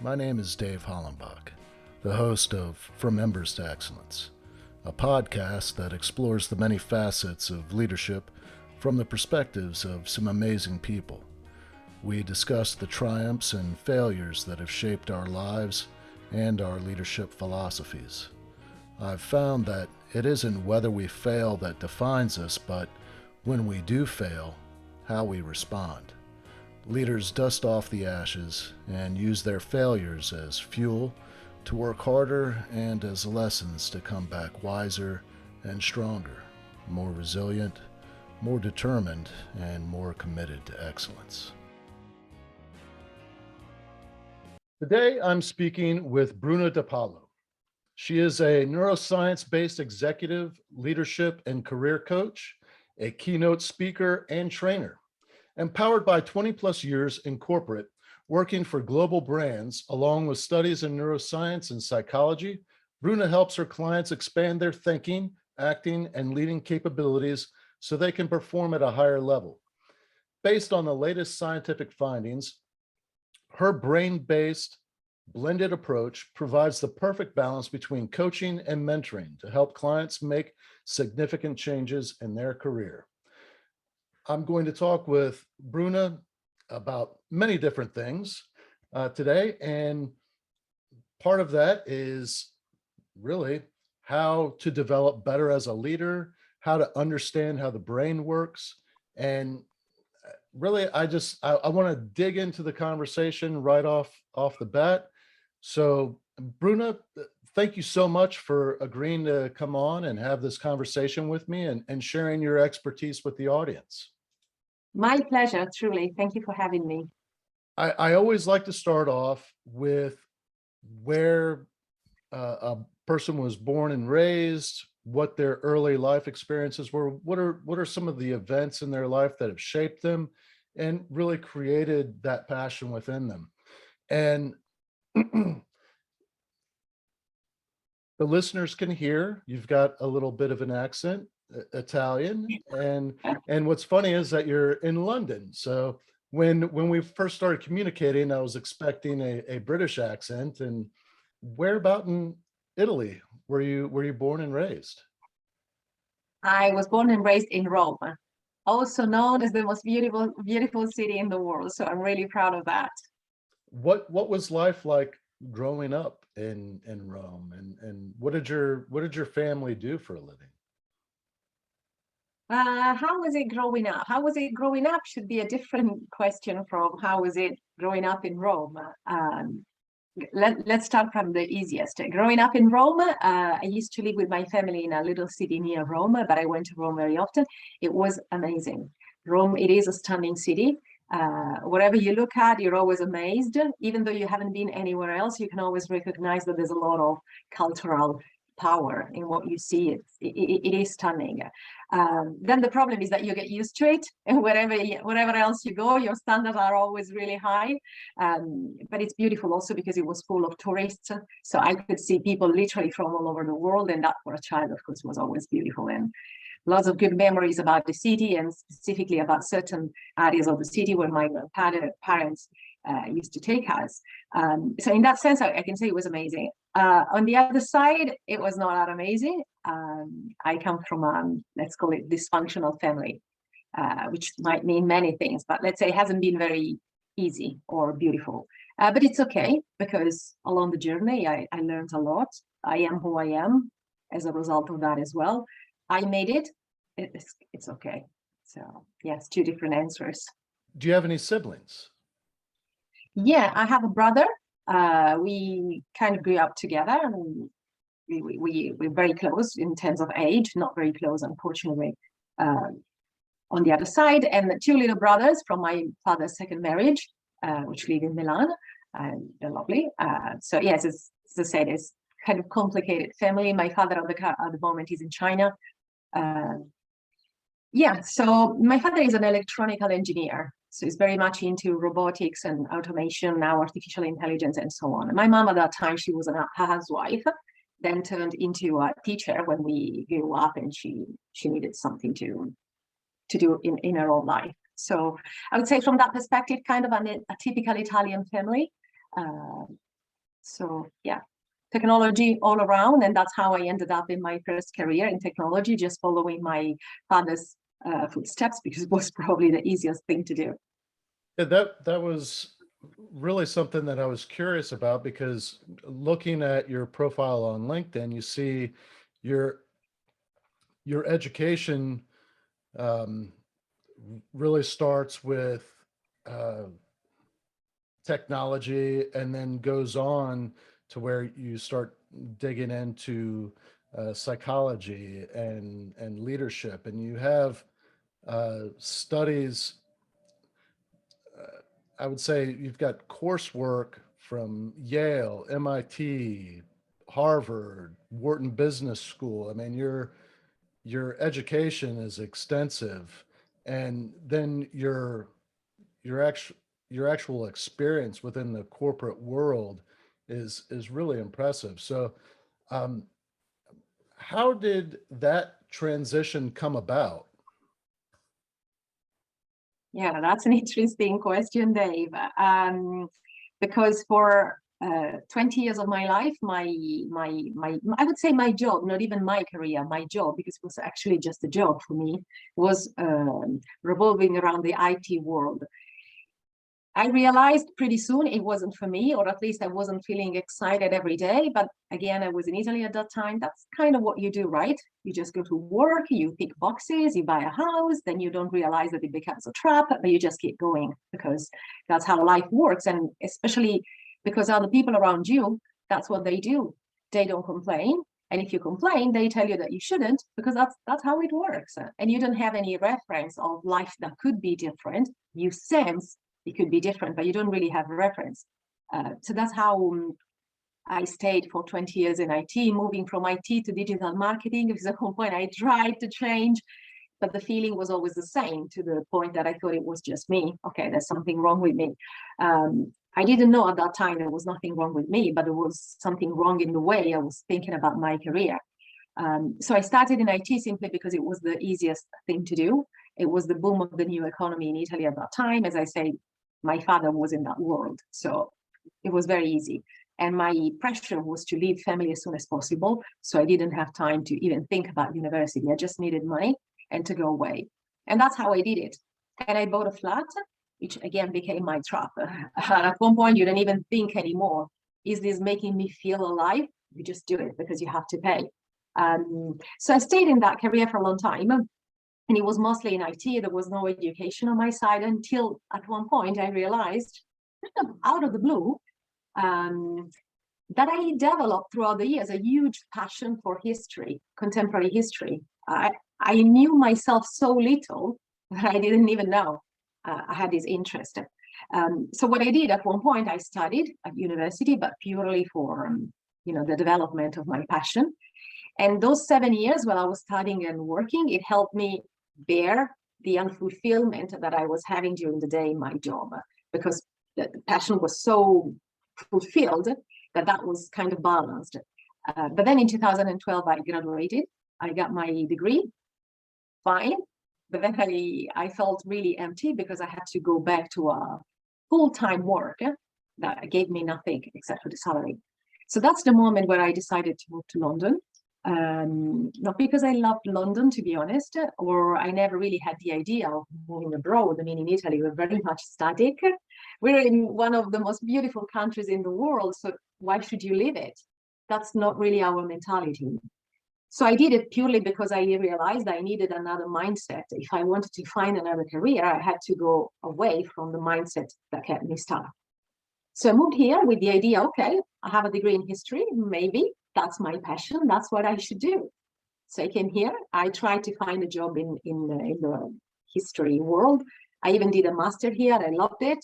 My name is Dave Hollenbach, the host of From Embers to Excellence, a podcast that explores the many facets of leadership from the perspectives of some amazing people. We discuss the triumphs and failures that have shaped our lives and our leadership philosophies. I've found that it isn't whether we fail that defines us, but when we do fail, how we respond. Leaders dust off the ashes and use their failures as fuel to work harder and as lessons to come back wiser and stronger, more resilient, more determined, and more committed to excellence. Today, I'm speaking with Bruna De Palo. She is a neuroscience-based executive, leadership, and career coach, a keynote speaker, and trainer. Empowered by 20 plus years in corporate, working for global brands, along with studies in neuroscience and psychology, Bruna helps her clients expand their thinking, acting, and leading capabilities so they can perform at a higher level. Based on the latest scientific findings, her brain-based blended approach provides the perfect balance between coaching and mentoring to help clients make significant changes in their career. I'm going to talk with Bruna about many different things today, and part of that is really how to develop better as a leader, how to understand how the brain works, and really I want to dig into the conversation right off the bat. So Bruna, thank you so much for agreeing to come on and have this conversation with me and sharing your expertise with the audience. My pleasure, truly. Thank you for having me. I always like to start off with where a person was born and raised, what their early life experiences were, what are some of the events in their life that have shaped them and really created that passion within them. And the listeners can hear you've got a little bit of an accent, Italian, and what's funny is that you're in London. So when we first started communicating, I was expecting a British accent. And where about in Italy were you born and raised? I was born and raised in Rome, also known as the most beautiful city in the world. So I'm really proud of that. What was life like growing up in Rome, and what did your family do for a living? How was it growing up? How was it growing up should be a different question from how was it growing up in Rome. Let's start from the easiest. Growing up in Rome, I used to live with my family in a little city near Rome, but I went to Rome very often. It was amazing. Rome, it is a stunning city. Wherever you look at, you're always amazed. Even though you haven't been anywhere else, you can always recognize that there's a lot of cultural power in what you see. It is stunning. Then the problem is that you get used to it, and wherever else you go, your standards are always really high. But it's beautiful also because it was full of tourists, so I could see people literally from all over the world, and that for a child, of course, was always beautiful. And lots of good memories about the city, and specifically about certain areas of the city where my parents used to take us. So in that sense, I can say it was amazing. On the other side, it was not that amazing. I come from, let's call it dysfunctional family, which might mean many things, but let's say it hasn't been very easy or beautiful. But it's okay, because along the journey, I learned a lot. I am who I am as a result of that as well. I made it. It's okay. So yes, two different answers. Do you have any siblings? Yeah, I have a brother. We kind of grew up together, and we're very close in terms of age, not very close, unfortunately, on the other side. And two little brothers from my father's second marriage, which live in Milan, and they're lovely. So yes, as I said, it's kind of complicated family. My father at the moment is in China. Yeah, so my father is an electronical engineer. So he's very much into robotics and automation, now artificial intelligence and so on. My mom at that time, she was a housewife, then turned into a teacher when we grew up, and she needed something to do in her own life. So I would say from that perspective, kind of a typical Italian family. So yeah, technology all around. And that's how I ended up in my first career in technology, just following my father's footsteps, because it was probably the easiest thing to do. Yeah, that was really something that I was curious about, because looking at your profile on LinkedIn, you see your your education um, really starts with uh, technology, and then goes on to where you start digging into psychology and leadership, and you have studies. I would say you've got coursework from Yale, MIT, Harvard, Wharton Business School. I mean, your education is extensive, and then your actual your actual experience within the corporate world is really impressive. So, um, how did that transition come about? Yeah, that's an interesting question, Dave. Because for 20 years of my life, I would say my job, not even my career, my job, because it was actually just a job for me, was revolving around the IT world. I realized pretty soon it wasn't for me, or at least I wasn't feeling excited every day. But again, I was in Italy at that time. That's kind of what you do, right? You just go to work, you tick boxes, you buy a house, then you don't realize that it becomes a trap, but you just keep going because that's how life works. And especially because other people around you, that's what they do. They don't complain. And if you complain, they tell you that you shouldn't, because that's how it works. And you don't have any reference of life that could be different. You sense it could be different, but you don't really have a reference. So that's how I stayed for 20 years in IT, moving from IT to digital marketing. Because at one point I tried to change, but the feeling was always the same, to the point that I thought it was just me. Okay, there's something wrong with me. I didn't know at that time there was nothing wrong with me, but there was something wrong in the way I was thinking about my career. So I started in IT simply because it was the easiest thing to do. It was the boom of the new economy in Italy at that time. As I say, my father was in that world, so it was very easy. And my pressure was to leave family as soon as possible. So I didn't have time to even think about university. I just needed money and to go away. And that's how I did it. And I bought a flat, which again became my trap. At one point, you don't even think anymore, is this making me feel alive? You just do it because you have to pay. So I stayed in that career for a long time, and it was mostly in IT. There was no education on my side until at one point I realized, out of the blue, that I developed throughout the years a huge passion for history, contemporary history. I knew myself so little that I didn't even know I had this interest. So what I did at one point, I studied at university, but purely for the development of my passion. And those 7 years while I was studying and working, it helped me bear the unfulfillment that I was having during the day in my job, because the passion was so fulfilled that was kind of balanced. But then in 2012, I graduated. I got my degree, fine. But then I felt really empty because I had to go back to a full-time work that gave me nothing except for the salary. So that's the moment where I decided to move to London. Not because I loved London, to be honest, or I never really had the idea of moving abroad. I mean, in Italy, we're very much static. We're in one of the most beautiful countries in the world, so why should you leave it? That's not really our mentality. So I did it purely because I realized I needed another mindset. If I wanted to find another career, I had to go away from the mindset that kept me stuck. So I moved here with the idea, okay, I have a degree in history, maybe that's my passion, that's what I should do. So I came here, I tried to find a job in the history world. I even did a master here, I loved it,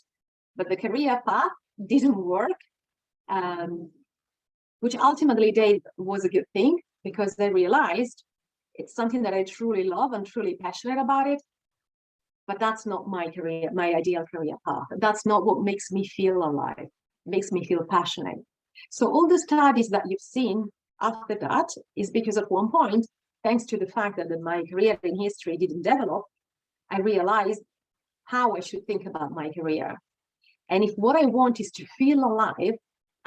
but the career path didn't work, which ultimately was a good thing, because they realized it's something that I truly love and truly passionate about it, but that's not my career, my ideal career path. That's not what makes me feel alive, makes me feel passionate. So all the studies that you've seen after that is because at one point, thanks to the fact that my career in history didn't develop, I realized how I should think about my career. And if what I want is to feel alive,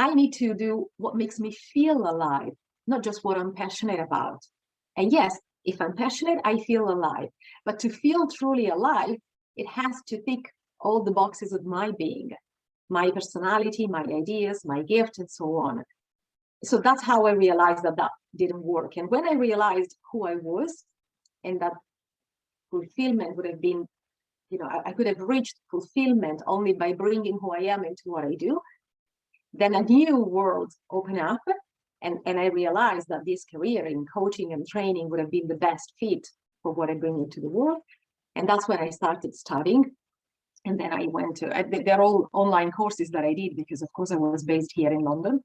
I need to do what makes me feel alive, not just what I'm passionate about. And yes, if I'm passionate, I feel alive. But to feel truly alive, it has to tick all the boxes of my being, my personality, my ideas, my gift, and so on. So that's how I realized that that didn't work. And when I realized who I was, and that fulfillment would have been, I could have reached fulfillment only by bringing who I am into what I do, then a new world opened up. And I realized that this career in coaching and training would have been the best fit for what I bring into the world. And that's when I started studying. And then I went to, they're all online courses that I did because, of course, I was based here in London.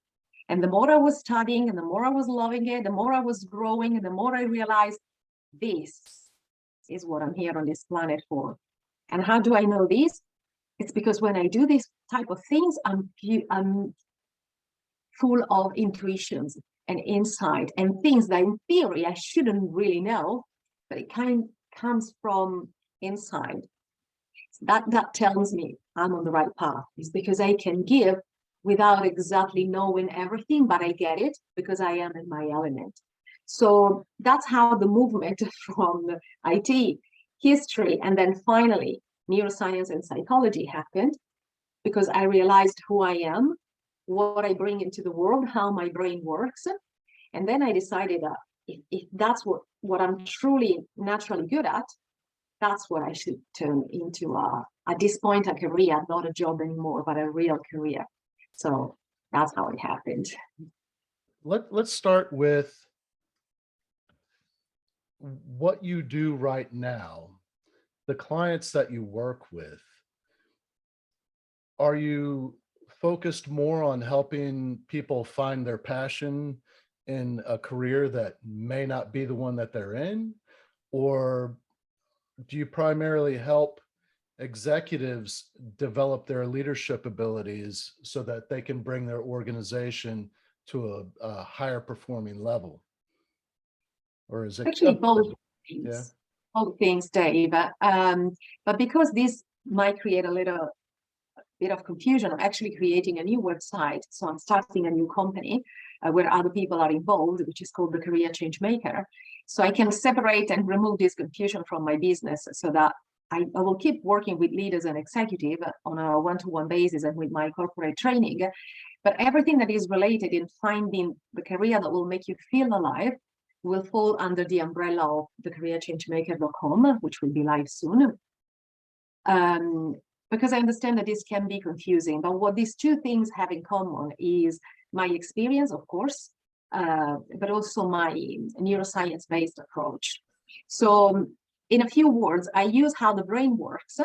And the more I was studying and the more I was loving it, the more I was growing, and the more I realized this is what I'm here on this planet for. And how do I know this? It's because when I do these type of things, I'm full of intuitions and insight and things that in theory I shouldn't really know, but it kind of comes from inside. That tells me I'm on the right path. It's because I can give without exactly knowing everything, but I get it because I am in my element. So that's how the movement from IT history and then finally neuroscience and psychology happened, because I realized who I am, what I bring into the world, how my brain works. And then I decided that if that's what I'm truly naturally good at, that's what I should turn into at this point a career, not a job anymore, but a real career. So that's how it happened. Let's start with what you do right now, the clients that you work with. Are you focused more on helping people find their passion in a career that may not be the one that they're in? Or do you primarily help executives develop their leadership abilities so that they can bring their organization to a higher performing level? Or is it Actually, both things, yeah? both things, Dave. But because this might create a little bit of confusion, I'm actually creating a new website. So I'm starting a new company where other people are involved, which is called the Career Change Maker. So I can separate and remove this confusion from my business so that I will keep working with leaders and executives on a one-to-one basis and with my corporate training. But everything that is related in finding the career that will make you feel alive will fall under the umbrella of the careerchangemaker.com, which will be live soon. Because I understand that this can be confusing, but what these two things have in common is my experience, of course, but also my neuroscience-based approach. So in a few words, I use how the brain works.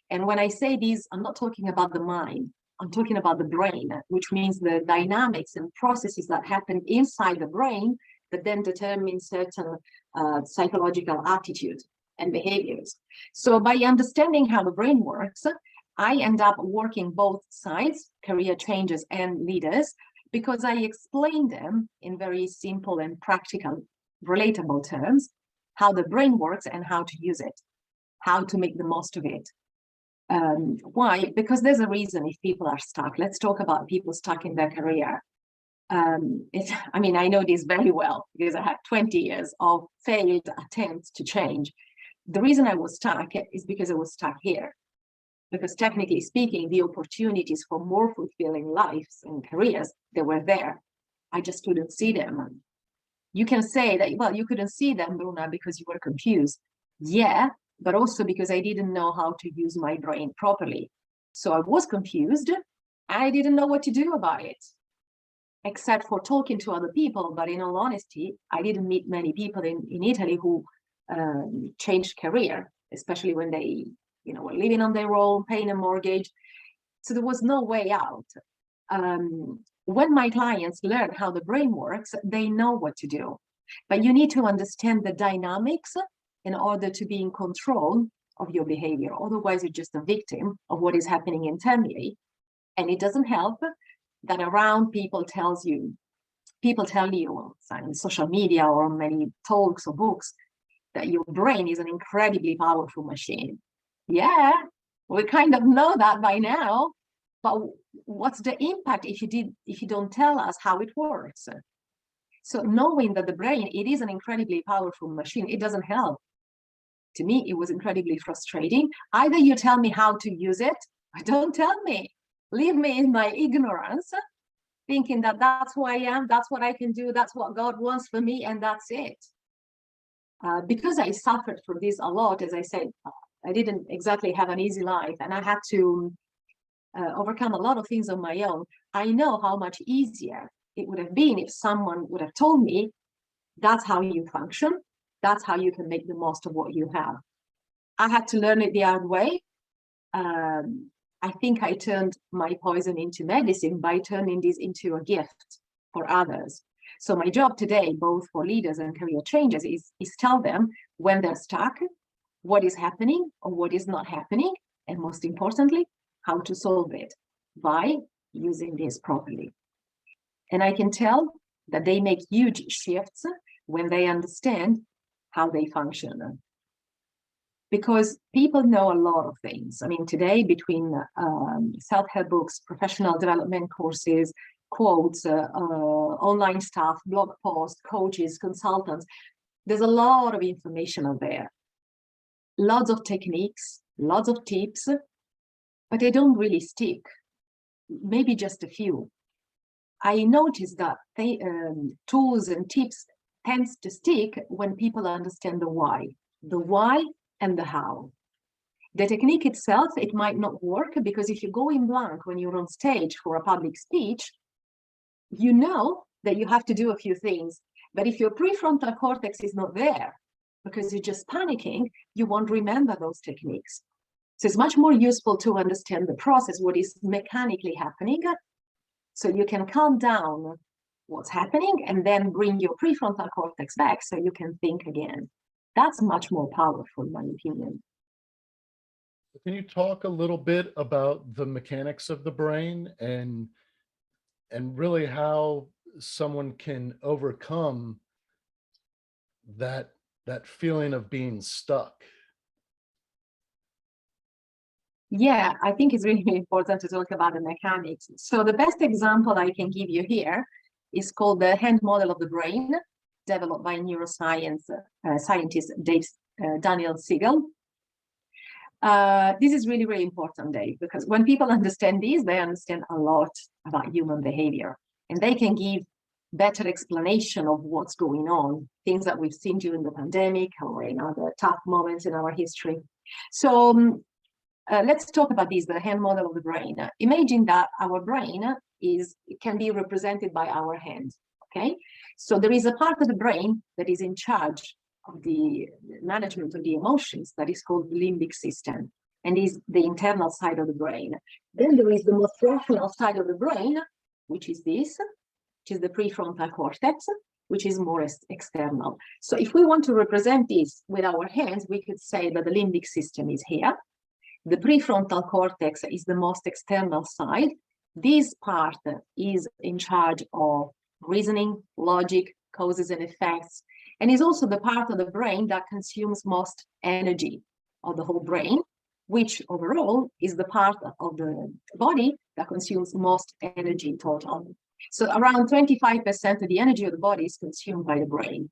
And when I say these, I'm not talking about the mind, I'm talking about the brain, which means the dynamics and processes that happen inside the brain that then determine certain psychological attitudes and behaviors. So by understanding how the brain works, I end up working both sides, career changes and leaders, because I explain them in very simple and practical, relatable terms, how the brain works and how to use it, how to make the most of it. Why? Because there's a reason if people are stuck. Let's talk about people stuck in their career. I know this very well because I had 20 years of failed attempts to change. The reason I was stuck is because I was stuck here. Because technically speaking, the opportunities for more fulfilling lives and careers, they were there. I just couldn't see them. You can say that, well, you couldn't see them, Bruna, because you were confused. Yeah, but also because I didn't know how to use my brain properly. So I was confused. I didn't know what to do about it, except for talking to other people. But in all honesty, I didn't meet many people in Italy who changed career, especially when they were living on their own, paying a mortgage. So there was no way out. When my clients learn how the brain works, they know what to do. But you need to understand the dynamics in order to be in control of your behavior. Otherwise, you're just a victim of what is happening internally. And it doesn't help that around people tell you on social media or on many talks or books that your brain is an incredibly powerful machine. Yeah, we kind of know that by now. but what's the impact if you don't tell us how it works? So knowing that the brain, it is an incredibly powerful machine, it doesn't help. To me, it was incredibly frustrating. Either you tell me how to use it, or don't tell me. Leave me in my ignorance, thinking that that's who I am, that's what I can do, that's what God wants for me, and that's it. Because I suffered from this a lot, as I said, I didn't exactly have an easy life, and I had to overcome a lot of things on my own. I know how much easier it would have been if someone would have told me, that's how you function, that's how you can make the most of what you have. I had to learn it the hard way. I think I turned my poison into medicine by turning this into a gift for others. So my job today, both for leaders and career changers, is tell them when they're stuck, what is happening or what is not happening, and most importantly, how to solve it by using this properly. And I can tell that they make huge shifts when they understand how they function. Because people know a lot of things. I mean, today, between self-help books, professional development courses, quotes, online stuff, blog posts, coaches, consultants, there's a lot of information out there. Lots of techniques, lots of tips, but they don't really stick. Maybe just a few. I noticed that tools and tips tends to stick when people understand the why and the how. The technique itself, it might not work, because if you go in blank when you're on stage for a public speech, you know that you have to do a few things. But if your prefrontal cortex is not there, because you're just panicking, you won't remember those techniques. So it's much more useful to understand the process, what is mechanically happening, so you can calm down what's happening and then bring your prefrontal cortex back so you can think again. That's much more powerful, in my opinion. Can you talk a little bit about the mechanics of the brain and really how someone can overcome that feeling of being stuck? Yeah, I think it's really important to talk about the mechanics. So the best example I can give you here is called the hand model of the brain, developed by neuroscience scientist Daniel Siegel. This is really, really important, Dave, because when people understand this, they understand a lot about human behavior, and they can give better explanation of what's going on, things that we've seen during the pandemic or in other tough moments in our history. So let's talk about this, the hand model of the brain. Imagine that our brain can be represented by our hand, okay? So there is a part of the brain that is in charge of the management of the emotions, that is called the limbic system, and is the internal side of the brain. Then there is the most rational side of the brain, which is this, which is the prefrontal cortex, which is more external. So if we want to represent this with our hands, we could say that the limbic system is here. The prefrontal cortex is the most external side. This part is in charge of reasoning, logic, causes and effects, and is also the part of the brain that consumes most energy of the whole brain, which overall is the part of the body that consumes most energy total. So around 25% of the energy of the body is consumed by the brain.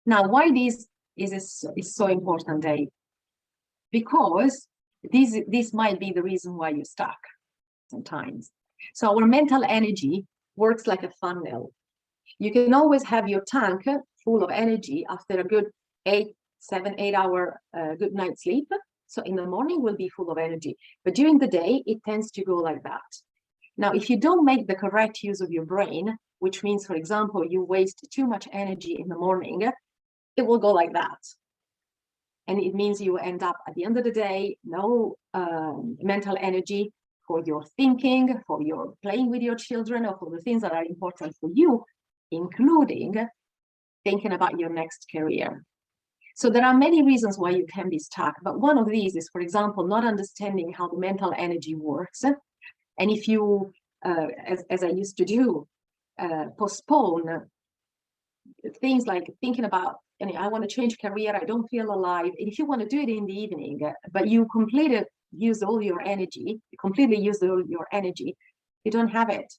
Now, why this is so important, Dave? Because this might be the reason why you're stuck sometimes. So our mental energy works like a funnel. You can always have your tank full of energy after a good 7, 8 hour good night's sleep. So in the morning will be full of energy, but during the day, it tends to go like that. Now, if you don't make the correct use of your brain, which means, for example, you waste too much energy in the morning, it will go like that. And it means you end up at the end of the day, no mental energy for your thinking, for your playing with your children, or for the things that are important for you, including thinking about your next career. So there are many reasons why you can be stuck, but one of these is, for example, not understanding how the mental energy works. And if you, as I used to do, postpone things like thinking about, I want to change career, I don't feel alive. And if you want to do it in the evening, but you completed use all your energy, completely use all your energy, you don't have it.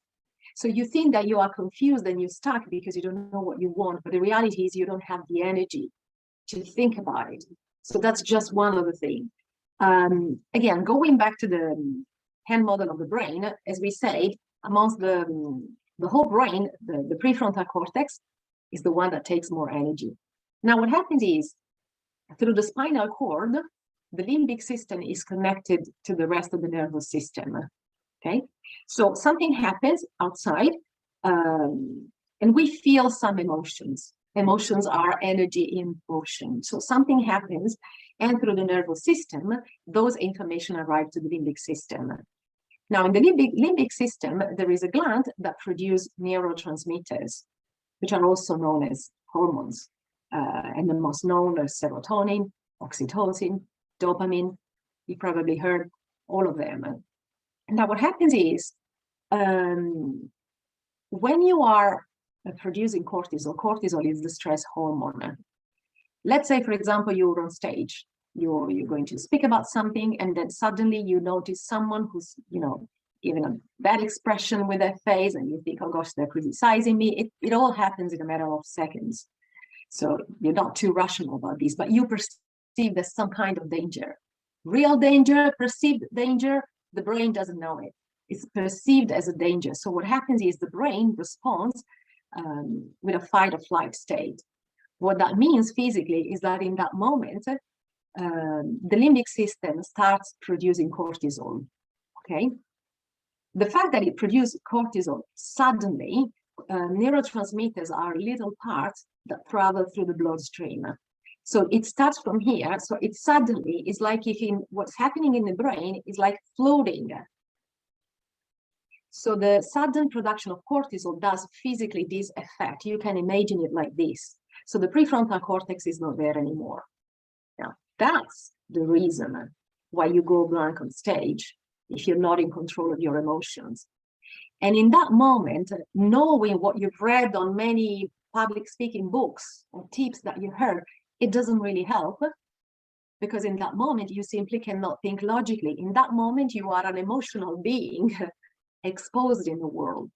So you think that you are confused and you're stuck because you don't know what you want, but the reality is you don't have the energy to think about it. So that's just one other thing. Again, going back to the hand model of the brain, as we said, amongst the whole brain, the prefrontal cortex is the one that takes more energy. Now, what happens is, through the spinal cord, the limbic system is connected to the rest of the nervous system. Okay, so something happens outside, and we feel some emotions. Emotions are energy in motion. So something happens, and through the nervous system, those information arrive to the limbic system. Now, in the limbic system, there is a gland that produces neurotransmitters, which are also known as hormones. And the most known are serotonin, oxytocin, dopamine. You probably heard all of them. Now, what happens is, when you are producing cortisol is the stress hormone. Let's say, for example, you're on stage, you're going to speak about something, and then suddenly you notice someone who's, even a bad expression with their face, and you think, oh gosh, they're criticizing me. It all happens in a matter of seconds. So you're not too rational about this, but you perceive there's some kind of danger. Real danger, perceived danger, the brain doesn't know it. It's perceived as a danger. So what happens is the brain responds with a fight or flight state. What that means physically is that in that moment, the limbic system starts producing cortisol, okay? The fact that it produces cortisol suddenly, neurotransmitters are little parts that travel through the bloodstream. So it starts from here. So it suddenly is like if what's happening in the brain is like floating. So the sudden production of cortisol does physically this effect. You can imagine it like this. So the prefrontal cortex is not there anymore. Now, that's the reason why you go blank on stage if you're not in control of your emotions. And in that moment, knowing what you've read on many public speaking books or tips that you heard, it doesn't really help, because in that moment, you simply cannot think logically. In that moment, you are an emotional being exposed in the world.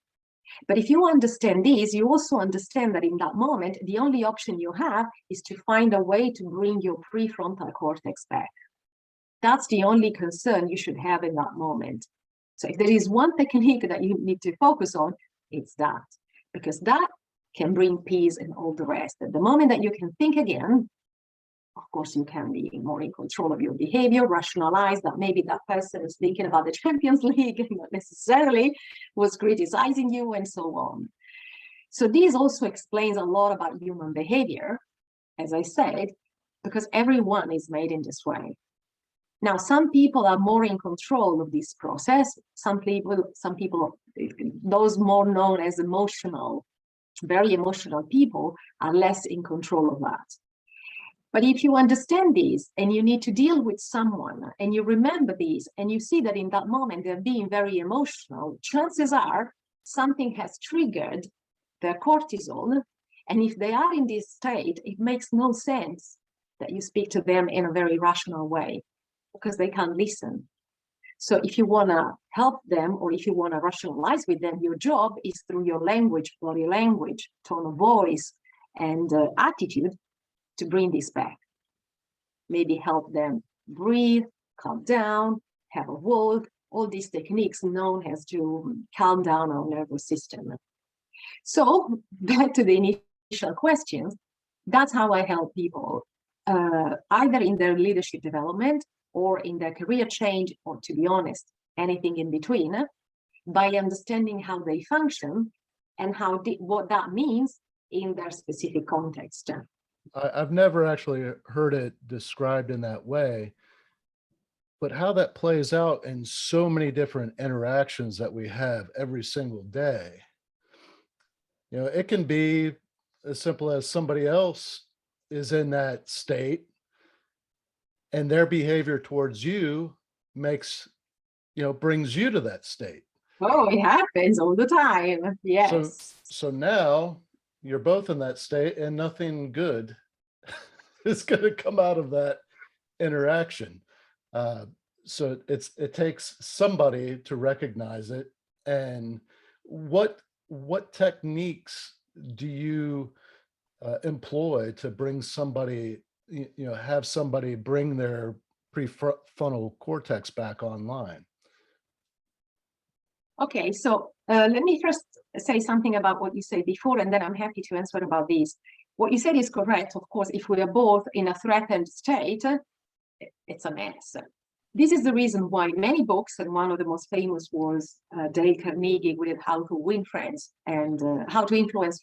But if you understand this, you also understand that in that moment, the only option you have is to find a way to bring your prefrontal cortex back. That's the only concern you should have in that moment. So if there is one technique that you need to focus on, it's that, because that can bring peace and all the rest. At the moment that you can think again, of course, you can be more in control of your behavior, rationalize that maybe that person is thinking about the Champions League and not necessarily was criticizing you, and so on. So this also explains a lot about human behavior, as I said, because everyone is made in this way. Now, some people are more in control of this process. Some people, those more known as emotional, very emotional people, are less in control of that. But if you understand this and you need to deal with someone and you remember this and you see that in that moment they're being very emotional, chances are something has triggered their cortisol. And if they are in this state, it makes no sense that you speak to them in a very rational way, because they can't listen. So if you want to help them, or if you want to rationalize with them, your job is through your language, body language, tone of voice, and attitude to bring this back. Maybe help them breathe, calm down, have a walk, all these techniques known as to calm down our nervous system. So back to the initial questions, that's how I help people, either in their leadership development or in their career change, or, to be honest, anything in between, by understanding how they function and what that means in their specific context. I've never actually heard it described in that way, but how that plays out in so many different interactions that we have every single day. It can be as simple as somebody else is in that state and their behavior towards you brings you to that state. Oh, it happens all the time. Yes. So now you're both in that state and nothing good is going to come out of that interaction. so it takes somebody to recognize it. And what techniques do you employ to bring somebody, have somebody bring their prefrontal cortex back online? Okay, so let me first say something about what you said before, and then I'm happy to answer about this. What you said is correct. Of course, if we are both in a threatened state, it's a mess. This is the reason why many books, and one of the most famous was Dale Carnegie with How to Win Friends and How to Influence,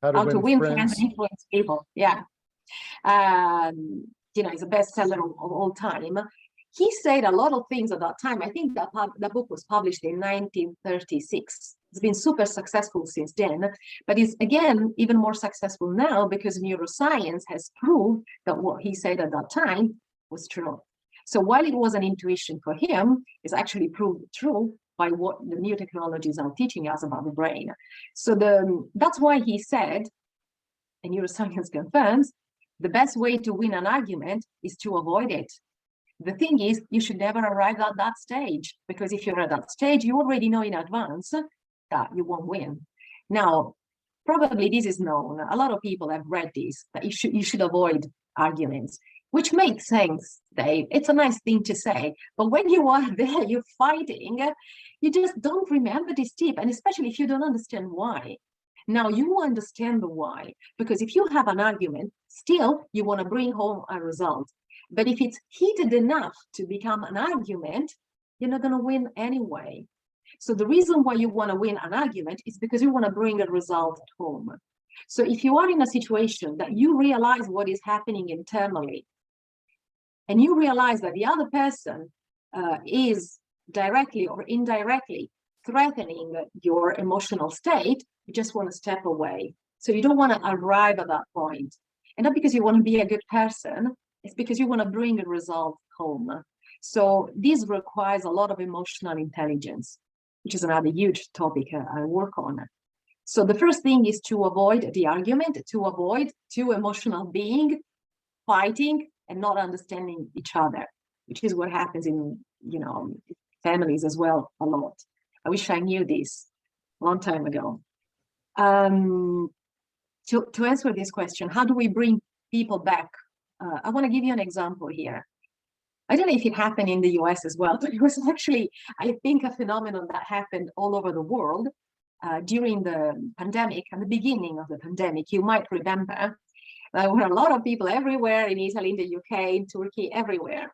How to How to win Win Friends friends? and Influence People. Yeah. It's a bestseller of all time. He said a lot of things at that time. I think that book was published in 1936. It's been super successful since then, but is again even more successful now because neuroscience has proved that what he said at that time was true. So while it was an intuition for him, it's actually proved true by what the new technologies are teaching us about the brain. So that's why he said, and neuroscience confirms, the best way to win an argument is to avoid it. The thing is, you should never arrive at that stage, because if you're at that stage, you already know in advance that you won't win. Now, probably this is known. A lot of people have read this, that you should avoid arguments, which makes sense, Dave. It's a nice thing to say. But when you are there, you're fighting, you just don't remember this tip, and especially if you don't understand why. Now you understand the why, because if you have an argument, still you want to bring home a result. But if it's heated enough to become an argument, you're not going to win anyway. So the reason why you want to win an argument is because you want to bring a result home. So if you are in a situation that you realize what is happening internally, and you realize that the other person is directly or indirectly threatening your emotional state, you just want to step away. So you don't want to arrive at that point. And not because you want to be a good person, it's because you want to bring a result home. So this requires a lot of emotional intelligence, which is another huge topic I work on. So the first thing is to avoid the argument, to avoid two emotional beings fighting and not understanding each other, which is what happens in, families as well a lot. I wish I knew this a long time ago. To answer this question, how do we bring people back? I want to give you an example here. I don't know if it happened in the US as well, but it was actually, I think, a phenomenon that happened all over the world during the pandemic, at the beginning of the pandemic. You might remember there were a lot of people everywhere in Italy, in the UK, in Turkey, everywhere,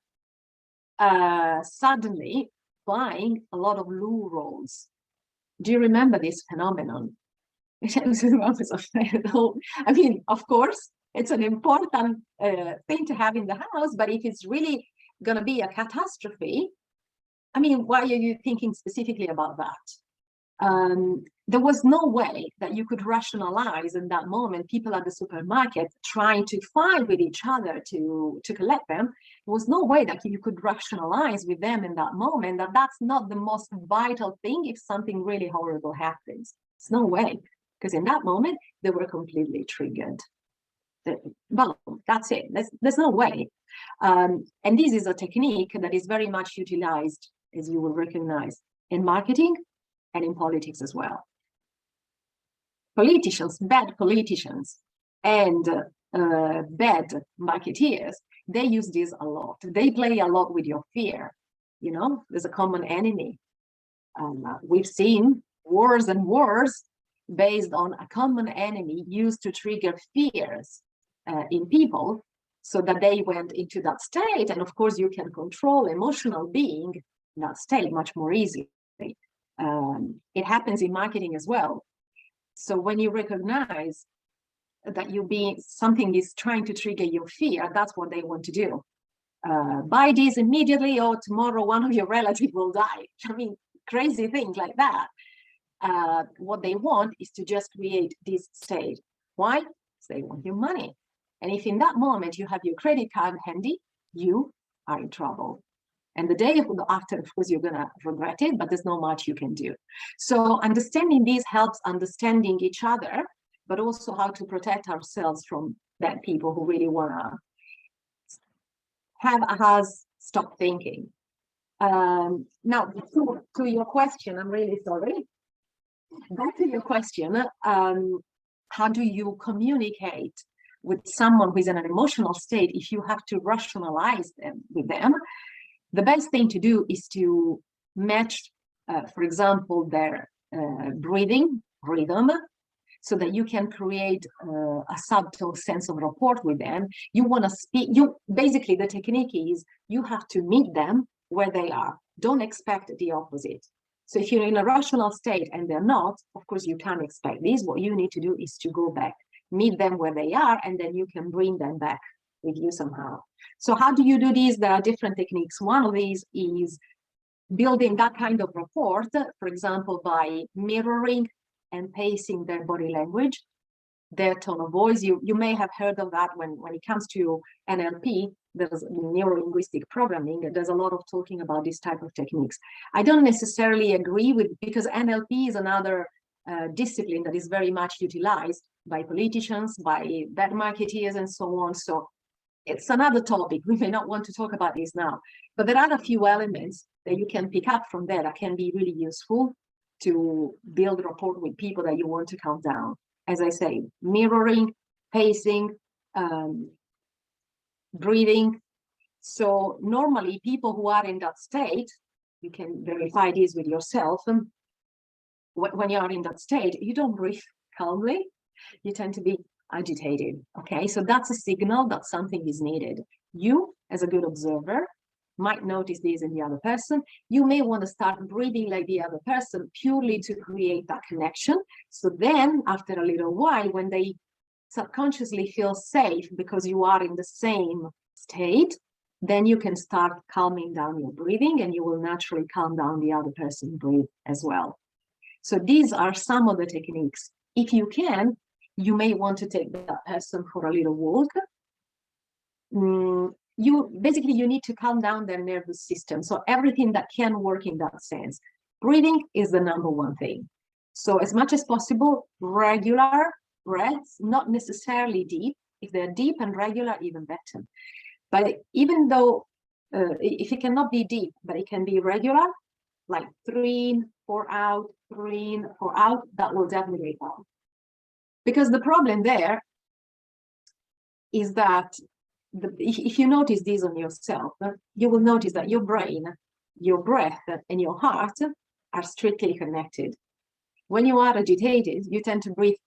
suddenly buying a lot of loo rolls. Do you remember this phenomenon? I mean, of course, it's an important thing to have in the house, but if it's really going to be a catastrophe, I mean, why are you thinking specifically about that? There was no way that you could rationalize in that moment people at the supermarket trying to fight with each other to collect them. There was no way that you could rationalize with them in that moment that that's not the most vital thing if something really horrible happens. There's no way, because in that moment they were completely triggered. Well, that's it. There's no way. And this is a technique that is very much utilized, as you will recognize, in marketing and in politics as well. Politicians, bad politicians, and bad marketeers, they use this a lot. They play a lot with your fear. There's a common enemy. We've seen wars and wars based on a common enemy used to trigger fears in people so that they went into that state. And of course, you can control emotional being in that state much more easily. It happens in marketing as well. So when you recognize that something is trying to trigger your fear, that's what they want to do. Buy this immediately, or tomorrow one of your relatives will die. I mean, crazy things like that. What they want is to just create this state. Why? Because they want your money. And if in that moment you have your credit card handy, you are in trouble. And the day after, of course, you're going to regret it, but there's not much you can do. So understanding this helps understanding each other, but also how to protect ourselves from bad people who really want to have us stop thinking. Now, to your question, I'm really sorry. Back to your question, how do you communicate with someone who is in an emotional state if you have to rationalize them with them? The best thing to do is to match, for example, their breathing rhythm, so that you can create a subtle sense of rapport with them. You want to speak, basically the technique is you have to meet them where they are. Don't expect the opposite. So if you're in a rational state and they're not, of course you can't expect this. What you need to do is to go back, meet them where they are, and then you can bring them back with you somehow. So how do you do this? There are different techniques. One of these is building that kind of rapport, for example, by mirroring and pacing their body language, their tone of voice. You may have heard of that when it comes to NLP, there's neuro-linguistic programming, there's a lot of talking about this type of techniques. I don't necessarily agree with, because NLP is another discipline that is very much utilized by politicians, by bad marketeers, and so on. So it's another topic. We may not want to talk about this now, but there are a few elements that you can pick up from there that can be really useful to build rapport with people that you want to calm down. As I say, mirroring, pacing, breathing. So normally people who are in that state, you can verify this with yourself. When you are in that state, you don't breathe calmly. You tend to be agitated. Okay, so that's a signal that something is needed. You, as a good observer, might notice this in the other person. You may want to start breathing like the other person purely to create that connection. So then after a little while, when they subconsciously feel safe because you are in the same state, then you can start calming down your breathing, and you will naturally calm down the other person breathe as well. So these are some of the techniques. If you can, you may want to take that person for a little walk. You need to calm down their nervous system. So everything that can work in that sense. Breathing is the number one thing. So as much as possible, regular breaths, not necessarily deep. If they're deep and regular, even better. But even though, if it cannot be deep, but it can be regular, like 3 in, 4 out, 3 in, 4 out, that will definitely help. Because the problem there is that if you notice this on yourself, you will notice that your brain, your breath, and your heart are strictly connected. When you are agitated, you tend to breathe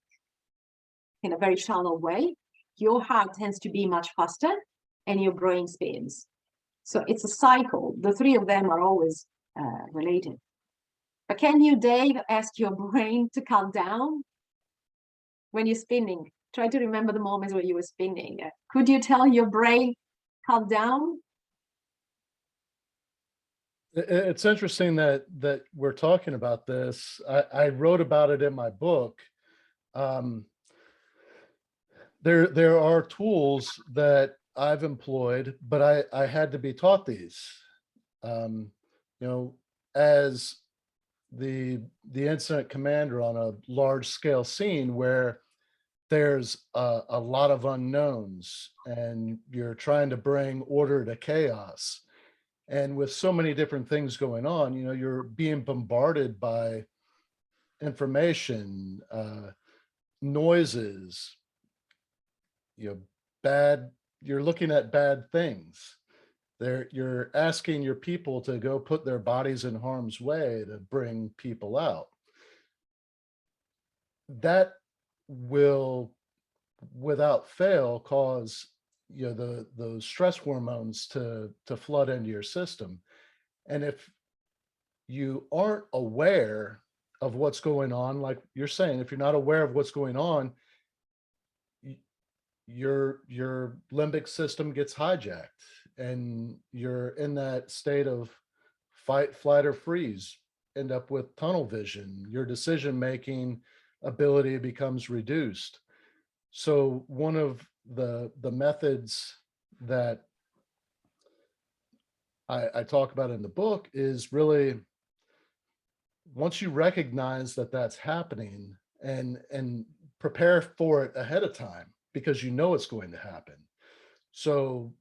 in a very shallow way. Your heart tends to be much faster, and your brain spins. So it's a cycle. The three of them are always related. But can you, Dave, ask your brain to calm down when you're spinning? Try to remember the moments where you were spinning. Could you tell your brain, calm down? It's interesting that we're talking about this. I wrote about it in my book. There are tools that I've employed, but I had to be taught these. As the incident commander on a large scale scene where there's a lot of unknowns and you're trying to bring order to chaos. And with so many different things going on, you're being bombarded by information, noises, you're looking at bad things. You're asking your people to go put their bodies in harm's way to bring people out. That will, without fail, cause those stress hormones to flood into your system. And if you aren't aware of what's going on, like you're saying, if you're not aware of what's going on, your limbic system gets hijacked and you're in that state of fight, flight, or freeze, end up with tunnel vision. Your decision making ability becomes reduced. So one of the methods that I talk about in the book is really, once you recognize that that's happening, and prepare for it ahead of time, because you know it's going to happen. So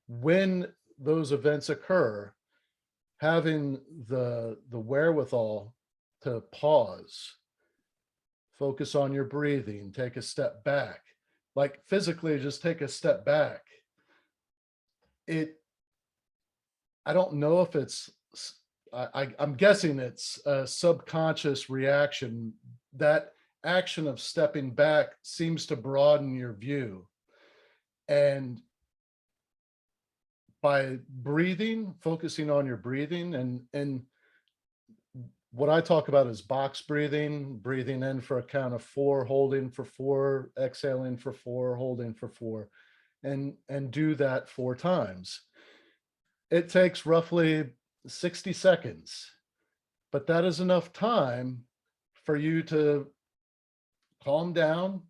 when those events occur, having the wherewithal to pause, focus on your breathing, take a step back, like physically just take a step back. I don't know if it's, I'm guessing it's a subconscious reaction. That action of stepping back seems to broaden your view. And by breathing, focusing on your breathing, and what I talk about is box breathing, breathing in for a count of 4, holding for 4, exhaling for 4, holding for 4, and do that 4 times. It takes roughly 60 seconds, but that is enough time for you to calm down,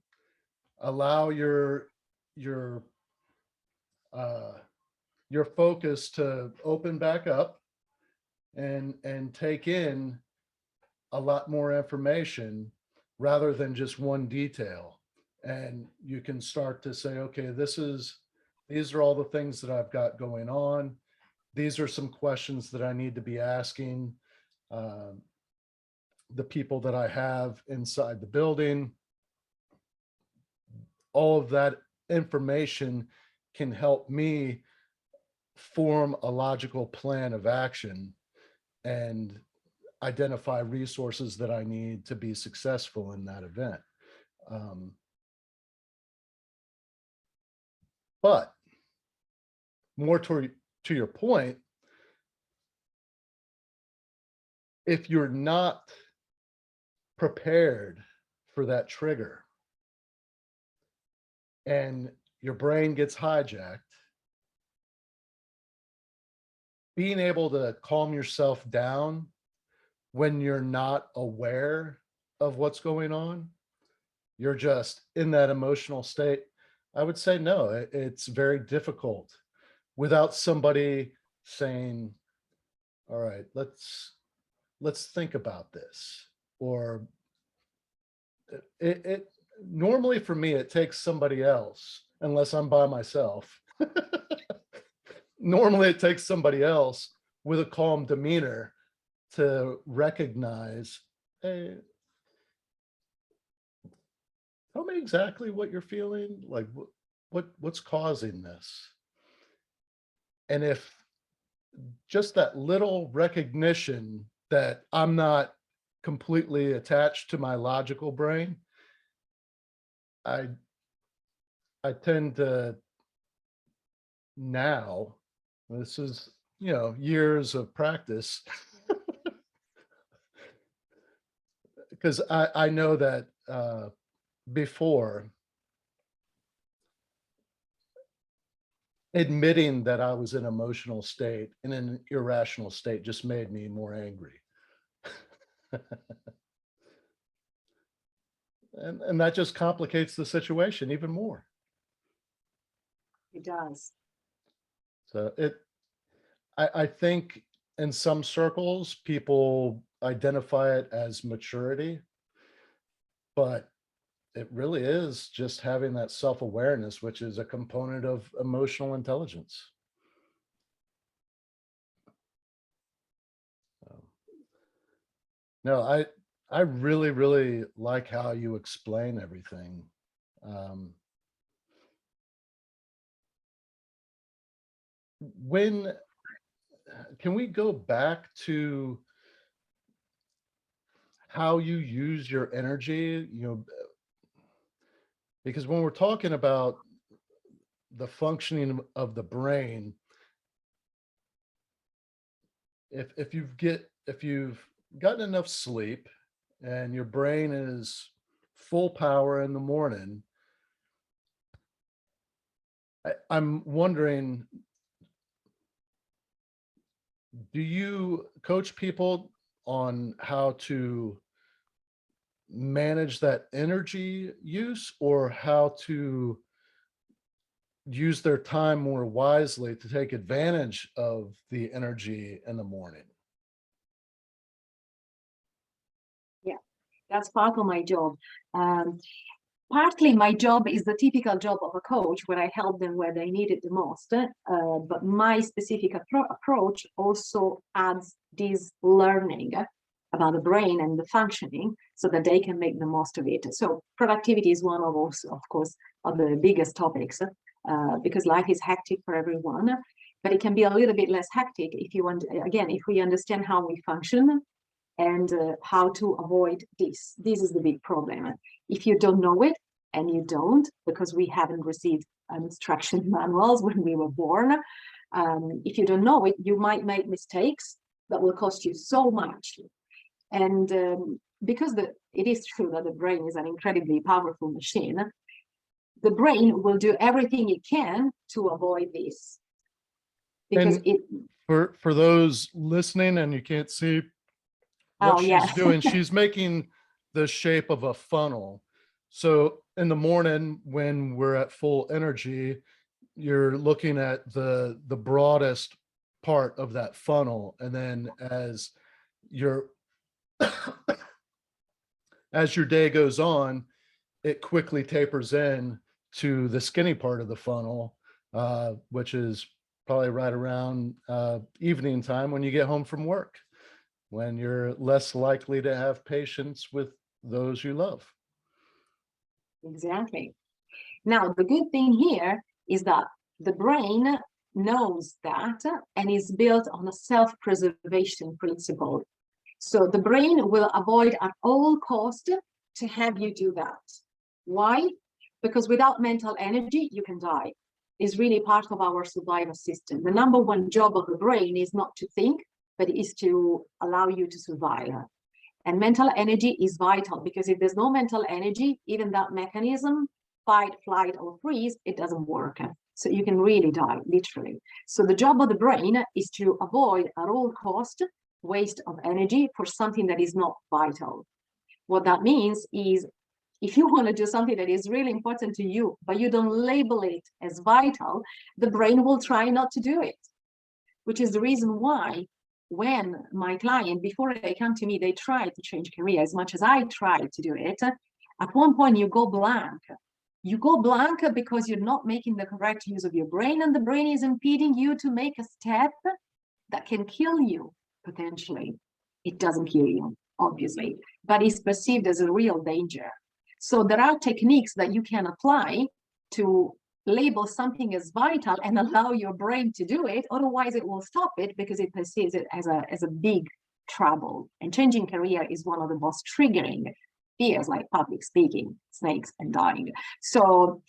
allow your focus to open back up, and take in a lot more information rather than just one detail. And you can start to say, okay, these are all the things that I've got going on. These are some questions that I need to be asking the people that I have inside the building. All of that information can help me form a logical plan of action and identify resources that I need to be successful in that event. But more to your point, if you're not prepared for that trigger and your brain gets hijacked, being able to calm yourself down when you're not aware of what's going on, you're just in that emotional state, I would say no, it's very difficult without somebody saying, all right, let's think about this. Or it normally for me, it takes somebody else, unless I'm by myself. Normally it takes somebody else with a calm demeanor to recognize, hey, tell me exactly what you're feeling, like what's causing this. And if just that little recognition that I'm not completely attached to my logical brain, I tend to now, this is, years of practice, because I know that before, admitting that I was in an emotional state, in an irrational state, just made me more angry. And that just complicates the situation even more. It does. So I think in some circles, people identify it as maturity, but it really is just having that self-awareness, which is a component of emotional intelligence. No, I really, really like how you explain everything. When can we go back to how you use your energy? Because when we're talking about the functioning of the brain, if you've gotten enough sleep and your brain is full power in the morning, I'm wondering, do you coach people on how to manage that energy use, or how to use their time more wisely to take advantage of the energy in the morning? Yeah, that's part of my job. partly my job is the typical job of a coach where I help them where they need it the most. But my specific approach also adds this learning about the brain and the functioning so that they can make the most of it. So productivity is one of also, of course, of the biggest topics because life is hectic for everyone, but it can be a little bit less hectic if you want, again, if we understand how we function and how to avoid this. This is the big problem. If you don't know it, and you don't, because we haven't received instruction manuals when we were born, if you don't know it, you might make mistakes that will cost you so much. And because it is true that the brain is an incredibly powerful machine, the brain will do everything it can to avoid this. Because for those listening and you can't see what she's doing, she's making the shape of a funnel. So in the morning when we're at full energy, you're looking at the broadest part of that funnel, and then as your as your day goes on, it quickly tapers in to the skinny part of the funnel, which is probably right around evening time when you get home from work, when you're less likely to have patience with those you love. Exactly. Now, the good thing here is that the brain knows that and is built on a self-preservation principle. So the brain will avoid at all cost to have you do that. Why? Because without mental energy, you can die. It's really part of our survival system. The number one job of the brain is not to think, but is to allow you to survive. And mental energy is vital, because if there's no mental energy, even that mechanism, fight, flight, or freeze, it doesn't work. So you can really die, literally. So the job of the brain is to avoid at all cost waste of energy for something that is not vital. What that means is, if you want to do something that is really important to you, but you don't label it as vital, the brain will try not to do it, which is the reason why when my client, before they come to me, they try to change career as much as I tried to do it. At one point, you go blank. You go blank because you're not making the correct use of your brain, and the brain is impeding you to make a step that can kill you, potentially. It doesn't kill you, obviously, but it's perceived as a real danger. So there are techniques that you can apply to label something as vital and allow your brain to do it. Otherwise, it will stop it because it perceives it as a big trouble. And changing career is one of the most triggering fears, like public speaking, snakes, and dying. So,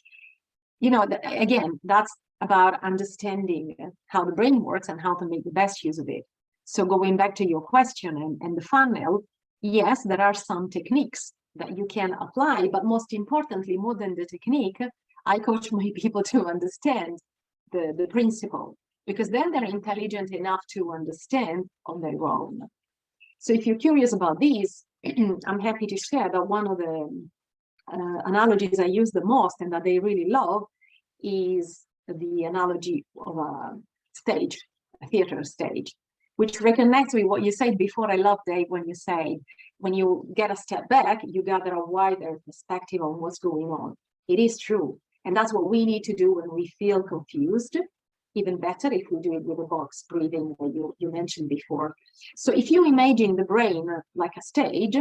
you know, again, that's about understanding how the brain works and how to make the best use of it. So going back to your question and the funnel, yes, there are some techniques that you can apply, but most importantly, more than the technique, I coach my people to understand the principle, because then they're intelligent enough to understand on their own. So if you're curious about these, I'm happy to share that one of the analogies I use the most and that they really love is the analogy of a stage, a theater stage, which reconnects with what you said before. I love, Dave, when you say, when you get a step back, you gather a wider perspective on what's going on. It is true. And that's what we need to do when we feel confused. Even better if we do it with the box breathing that you mentioned before. So if you imagine the brain like a stage,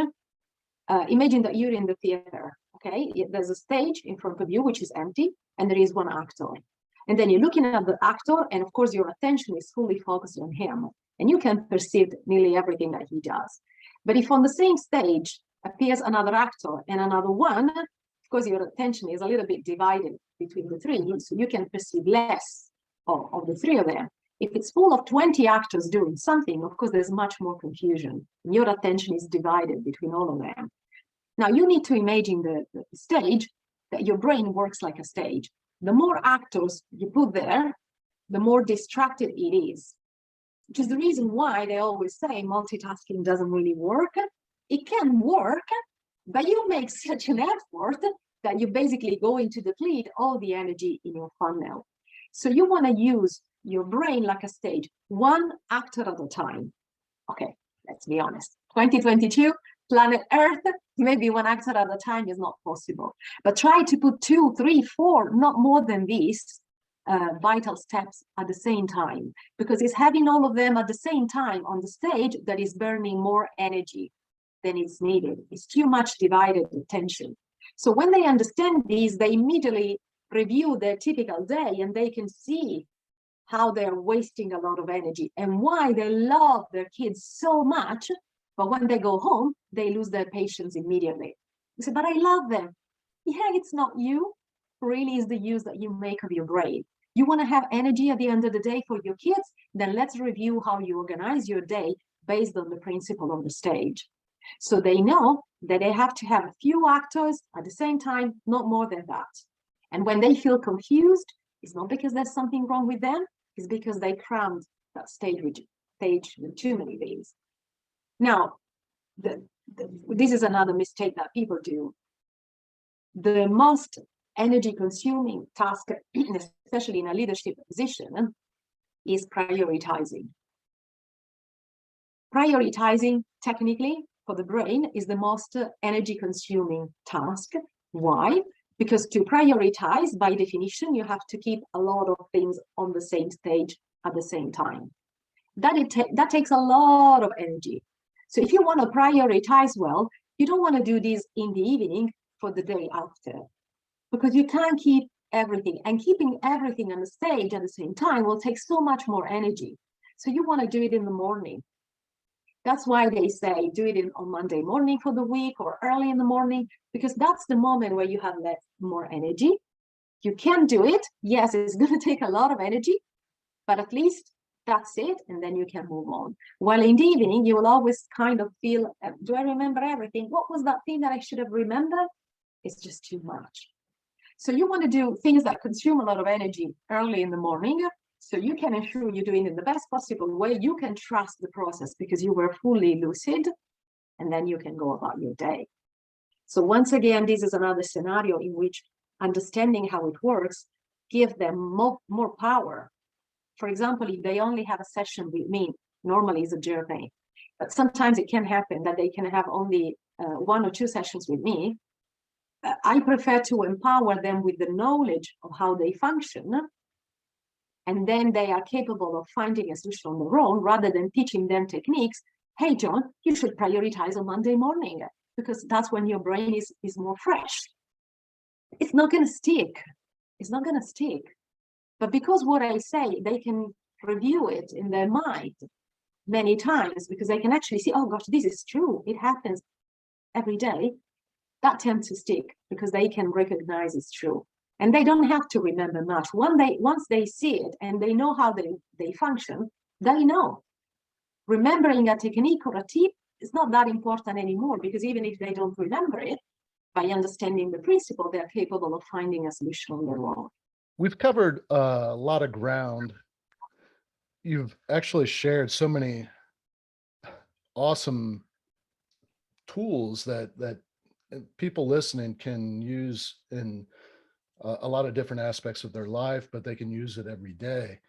imagine that you're in the theater, okay? There's a stage in front of you, which is empty, and there is one actor. And then you're looking at the actor, and of course, your attention is fully focused on him, and you can perceive nearly everything that he does. But if on the same stage appears another actor and another one, of course, your attention is a little bit divided between the three, so you can perceive less of the three of them. If it's full of 20 actors doing something, of course, there's much more confusion. Your attention is divided between all of them. Now, you need to imagine the stage, that your brain works like a stage. The more actors you put there, the more distracted it is, which is the reason why they always say multitasking doesn't really work. It can work, but you make such an effort that you basically going to deplete all the energy in your funnel. So you want to use your brain like a stage, one actor at a time. Okay, let's be honest. 2022, planet Earth, maybe one actor at a time is not possible. But try to put 2, 3, 4, not more than these vital steps at the same time, because it's having all of them at the same time on the stage that is burning more energy than is needed. It's too much divided attention. So when they understand these, they immediately review their typical day and they can see how they're wasting a lot of energy and why they love their kids so much, but when they go home, they lose their patience immediately. You say, but I love them. Yeah, it's not you. Really is the use that you make of your brain. You want to have energy at the end of the day for your kids? Then let's review how you organize your day based on the principle on the stage. So they know that they have to have a few actors at the same time, not more than that. And when they feel confused, it's not because there's something wrong with them, it's because they crammed that stage with too many things. Now, this is another mistake that people do. The most energy consuming task, especially in a leadership position, is prioritizing. Prioritizing, technically, for the brain is the most energy consuming task. Why? Because to prioritize, by definition, you have to keep a lot of things on the same stage at the same time. That takes a lot of energy. So if you want to prioritize well, you don't want to do this in the evening for the day after, because you can't keep everything, and keeping everything on the stage at the same time will take so much more energy. So you want to do it in the morning. That's why they say do it on Monday morning for the week or early in the morning, because that's the moment where you have more energy. You can do it. Yes, it's going to take a lot of energy, but at least that's it, and then you can move on. While in the evening, you will always kind of feel, do I remember everything? What was that thing that I should have remembered? It's just too much. So you want to do things that consume a lot of energy early in the morning, so you can ensure you're doing it in the best possible way. You can trust the process because you were fully lucid, and then you can go about your day. So once again, this is another scenario in which understanding how it works gives them more power. For example, if they only have a session with me, normally it's a journey, but sometimes it can happen that they can have only 1 or 2 sessions with me. I prefer to empower them with the knowledge of how they function, and then they are capable of finding a solution on their own, rather than teaching them techniques. Hey, John, you should prioritize on Monday morning, because that's when your brain is more fresh. It's not going to stick. It's not going to stick. But because what I say, they can review it in their mind many times, because they can actually see, oh gosh, this is true. It happens every day. That tends to stick because they can recognize it's true. And they don't have to remember much. Once they see it and they know how they function, they know. Remembering a technique or a tip is not that important anymore, because even if they don't remember it, by understanding the principle, they're capable of finding a solution on their own. We've covered a lot of ground. You've actually shared so many awesome tools that people listening can use in a lot of different aspects of their life, but they can use it every day.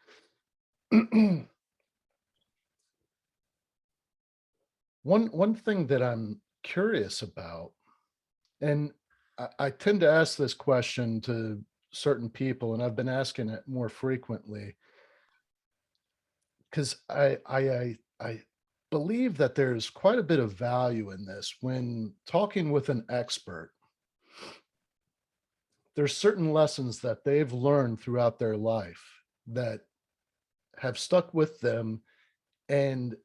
One thing that I'm curious about, and I tend to ask this question to certain people, and I've been asking it more frequently, because I believe that there's quite a bit of value in this. When talking with an expert, there's certain lessons that they've learned throughout their life that have stuck with them, and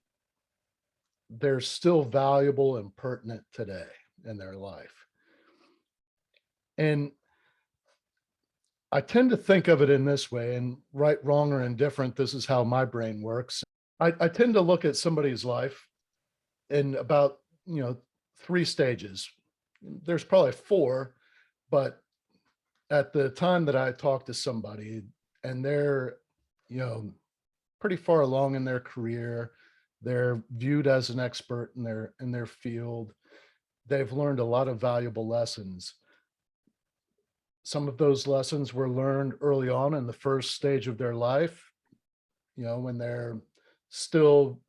they're still valuable and pertinent today in their life. And I tend to think of it in this way, and right, wrong, or indifferent, this is how my brain works. I tend to look at somebody's life in about, 3 stages. There's probably 4, but at the time that I talk to somebody and they're, pretty far along in their career, they're viewed as an expert in their field. They've learned a lot of valuable lessons. Some of those lessons were learned early on in the first stage of their life, when they're still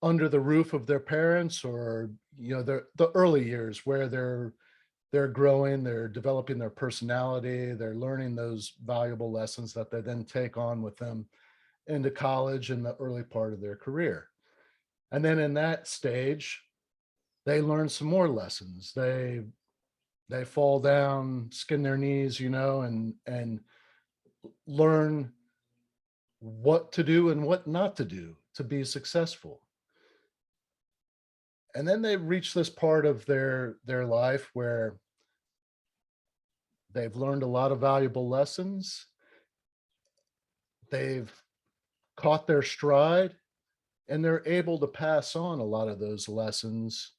under the roof of their parents, or the early years where they're growing, they're developing their personality, they're learning those valuable lessons that they then take on with them into college and the early part of their career. And then in that stage, they learn some more lessons. They fall down, skin their knees, and learn what to do and what not to do to be successful. And then they reach this part of their life where they've learned a lot of valuable lessons. They've caught their stride, and they're able to pass on a lot of those lessons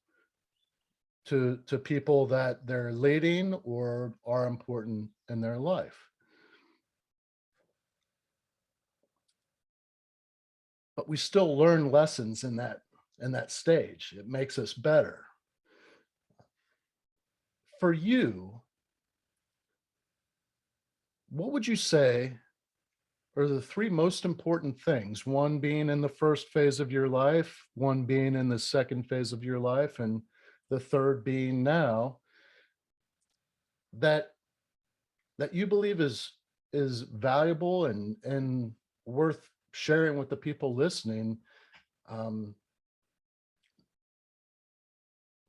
to people that they're leading or are important in their life. But we still learn lessons in that stage. It makes us better. For you, what would you say are the three most important things? One being in the first phase of your life, one being in the second phase of your life, and the third being now, that you believe is valuable and worth sharing with the people listening.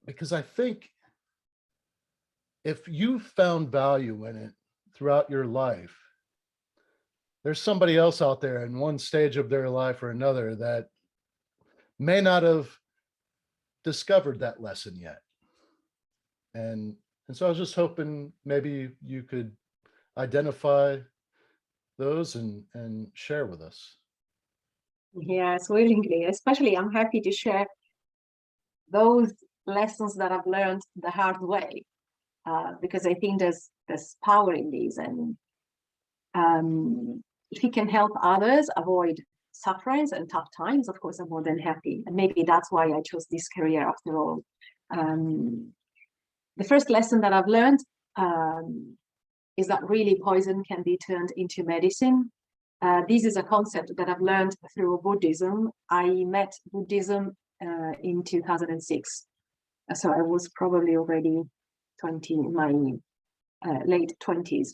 Because I think if you found value in it throughout your life, there's somebody else out there in one stage of their life or another that may not have discovered that lesson yet. And so I was just hoping maybe you could identify those and share with us. Yes, willingly. Especially, I'm happy to share those lessons that I've learned the hard way, because I think there's power in these, and if you can help others avoid sufferings and tough times, of course, I'm more than happy. And maybe that's why I chose this career after all. The first lesson that I've learned is that really poison can be turned into medicine. This is a concept that I've learned through Buddhism. I met Buddhism in 2006. So I was probably already 20, in my late 20s.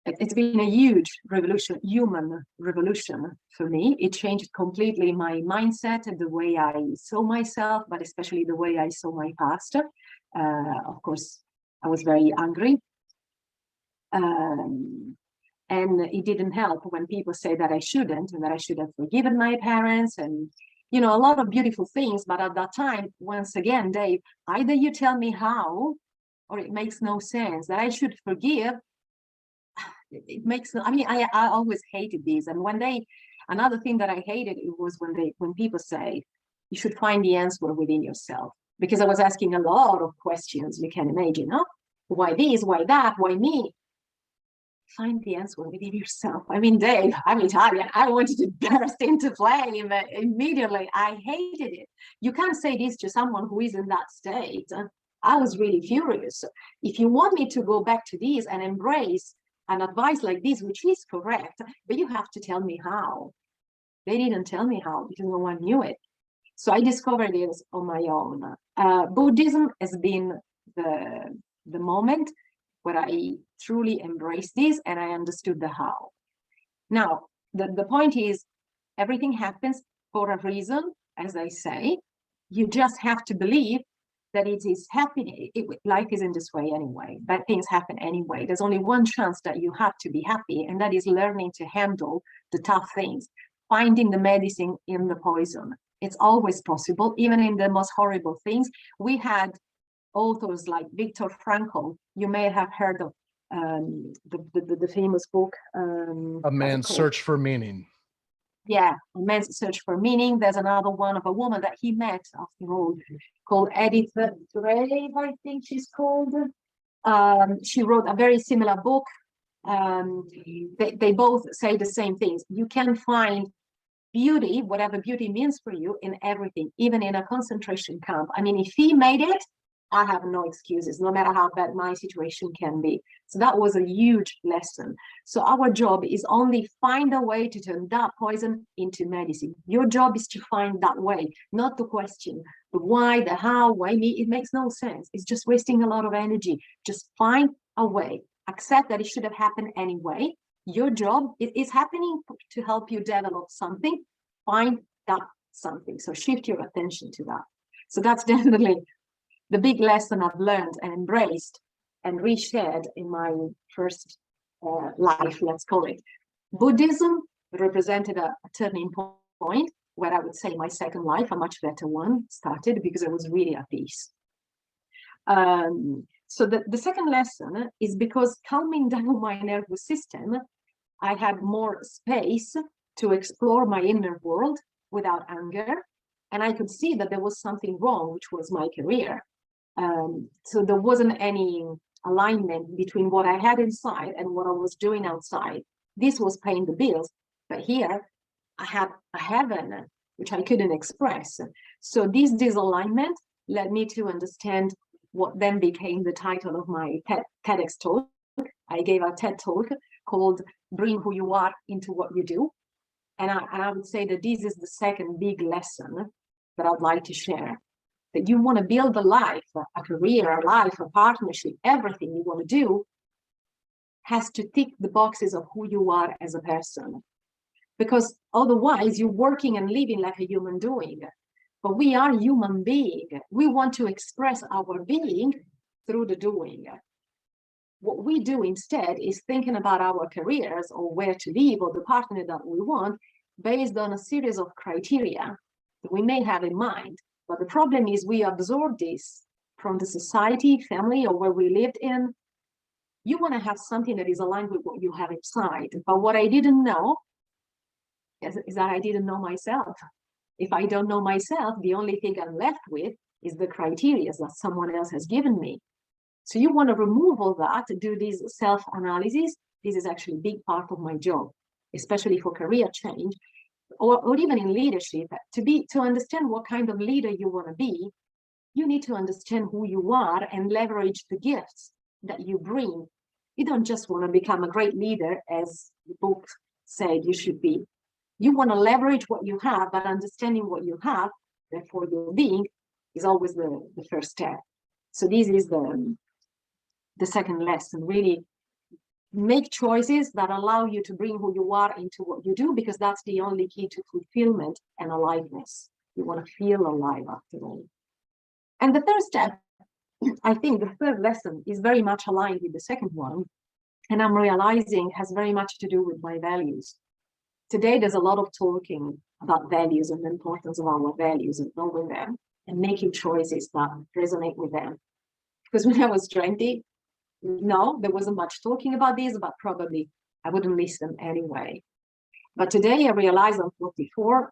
It's been a huge revolution, human revolution for me. It changed completely my mindset and the way I saw myself, but especially the way I saw my past. Of course, I was very angry. And it didn't help when people say that I shouldn't, and that I should have forgiven my parents, and a lot of beautiful things. But at that time, once again, Dave, either you tell me how, or it makes no sense that I should forgive. It makes, I always hated these. And another thing that I hated, it was when people say you should find the answer within yourself, because I was asking a lot of questions, you can imagine, huh? Why this, why that, why me? Find the answer within yourself. Dave, I'm Italian. I wanted to burst into flame immediately. I hated it. You can't say this to someone who is in that state. I was really furious. If you want me to go back to this and embrace an advice like this, which is correct, but you have to tell me how. They didn't tell me how because no one knew it. So I discovered it on my own. Buddhism has been the moment where I truly embraced this and I understood the how. Now, the point is, everything happens for a reason, as I say. You just have to believe that it is happening. Life is in this way anyway. Bad things happen anyway. There's only one chance that you have to be happy, and that is learning to handle the tough things, finding the medicine in the poison. It's always possible, even in the most horrible things. We had authors like Viktor Frankl. You may have heard of the famous book. A Man's Search for Meaning. Yeah, A Man's Search for Meaning. There's another one of a woman that he met, after all, called Edith Grave, I think she's called. She wrote a very similar book. They both say the same things. You can find beauty, whatever beauty means for you, in everything, even in a concentration camp. If he made it, I have no excuses, no matter how bad my situation can be. So that was a huge lesson. So our job is only find a way to turn that poison into medicine. Your job is to find that way, not to question the why, the how, why me. It makes no sense. It's just wasting a lot of energy. Just find a way. Accept that it should have happened anyway. Your job is happening to help you develop something. Find that something. So shift your attention to that. So that's definitely the big lesson I've learned and embraced and reshared in my first life, let's call it. Buddhism represented a turning point where I would say my second life, a much better one, started because I was really at peace. So the second lesson is because calming down my nervous system, I had more space to explore my inner world without anger. And I could see that there was something wrong, which was my career. So there wasn't any alignment between what I had inside and what I was doing outside. This was paying the bills, but here I had a heaven which I couldn't express. So this disalignment led me to understand what then became the title of my TEDx talk. I gave a TED talk called Bring Who You Are Into What You Do. And I would say that this is the second big lesson that I'd like to share. That you want to build a life, a career, a life, a partnership, everything you want to do has to tick the boxes of who you are as a person. Because otherwise you're working and living like a human doing. But we are human beings. We want to express our being through the doing. What we do instead is thinking about our careers or where to live or the partner that we want based on a series of criteria that we may have in mind. But the problem is we absorb this from the society, family, or where we lived in. You want to have something that is aligned with what you have inside. But what I didn't know is that I didn't know myself. If I don't know myself, the only thing I'm left with is the criteria that someone else has given me. So you want to remove all that, do this self-analysis. This is actually a big part of my job, especially for career change. Or even in leadership, to understand what kind of leader you want to be, you need to understand who you are and leverage the gifts that you bring. You don't just want to become a great leader, as the book said you should be. You want to leverage what you have, but understanding what you have, therefore your being, is always the first step. So this is the second lesson, really. Make choices that allow you to bring who you are into what you do, because that's the only key to fulfillment and aliveness. You want to feel alive after all. And the third step, I think the third lesson is very much aligned with the second one, and I'm realizing has very much to do with my values. Today, there's a lot of talking about values and the importance of our values and knowing them and making choices that resonate with them. Because when I was 20, no, there wasn't much talking about this, but probably I wouldn't listen anyway. But today I realize I'm 44,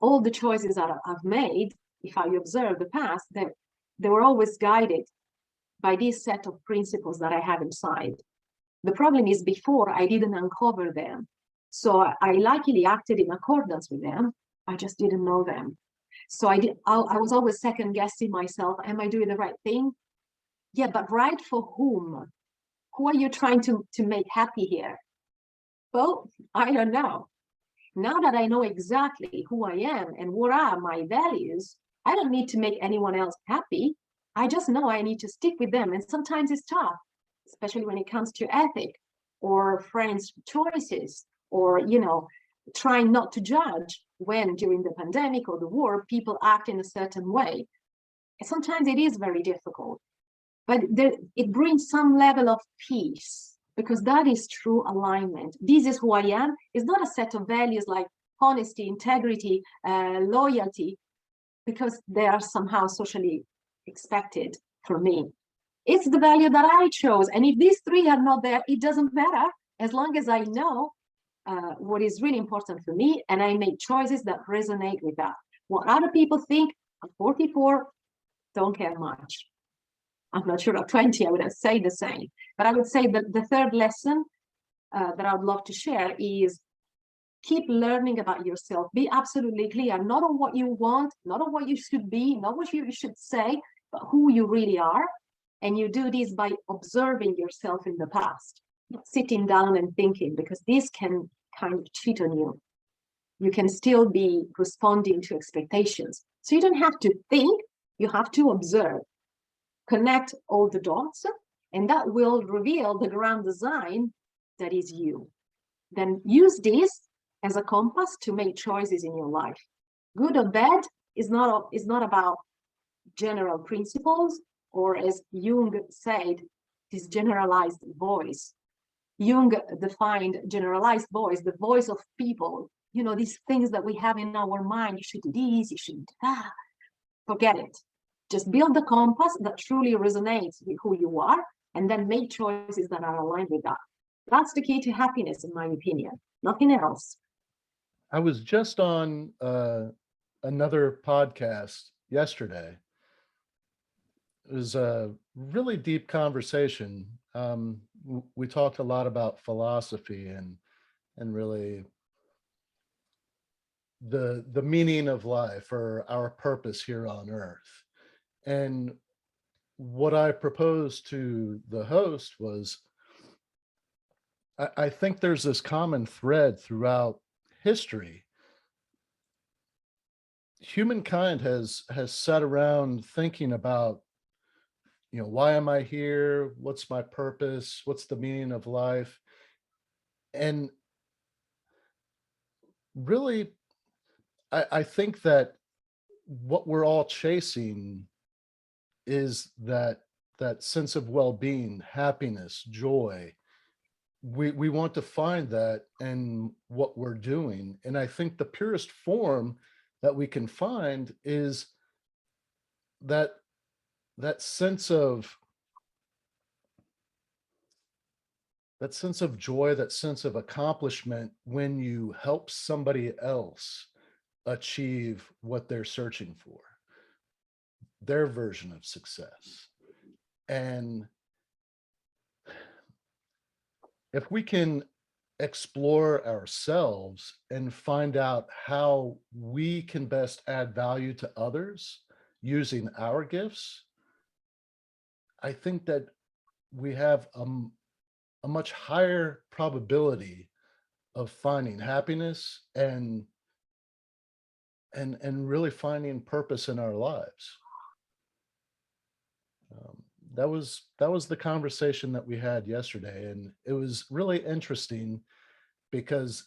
all the choices that I've made, if I observe the past, that they were always guided by this set of principles that I have inside. The problem is before I didn't uncover them. So I likely acted in accordance with them. I just didn't know them. So I was always second guessing myself. Am I doing the right thing? Yeah, but right for whom? Who are you trying to make happy here? Well, I don't know. Now that I know exactly who I am and what are my values, I don't need to make anyone else happy. I just know I need to stick with them. And sometimes it's tough, especially when it comes to ethic or friends' choices, or, trying not to judge when during the pandemic or the war, people act in a certain way. And sometimes it is very difficult. But it brings some level of peace, because that is true alignment. This is who I am. It's not a set of values like honesty, integrity, loyalty, because they are somehow socially expected from me. It's the value that I chose. And if these three are not there, it doesn't matter, as long as I know what is really important for me and I make choices that resonate with that. What other people think, I'm 44, don't care much. I'm not sure at 20 I would have said the same, but I would say that the third lesson that I would love to share is keep learning about yourself. Be absolutely clear, not on what you want, not on what you should be, not what you should say. but who you really are. And you do this by observing yourself in the past, not sitting down and thinking, because this can kind of cheat on you. You can still be responding to expectations. So you don't have to think, you have to observe, connect all the dots, and that will reveal the grand design that is you. Then use this as a compass to make choices in your life. Good or bad is not about general principles, or as Jung said, this generalized voice. Jung defined generalized voice, the voice of people, you know, these things that we have in our mind. You should do this, you shouldn't do that. Forget it. Just build the compass that truly resonates with who you are, and then make choices that are aligned with that. That's the key to happiness, in my opinion. Nothing else. I was just on another podcast yesterday. It was a really deep conversation. We talked a lot about philosophy and really the meaning of life or our purpose here on earth. And what I proposed to the host was, I think there's this common thread throughout history. Humankind has sat around thinking about, you know, why am I here? What's my purpose? What's the meaning of life? And really, I think that what we're all chasing is that sense of well-being, happiness, joy. We want to find that in what we're doing. And I think the purest form that we can find is that sense of joy, that sense of accomplishment when you help somebody else achieve what they're searching for, their version of success. And if we can explore ourselves and find out how we can best add value to others using our gifts, I think that we have a much higher probability of finding happiness and really finding purpose in our lives. That was the conversation that we had yesterday, and it was really interesting because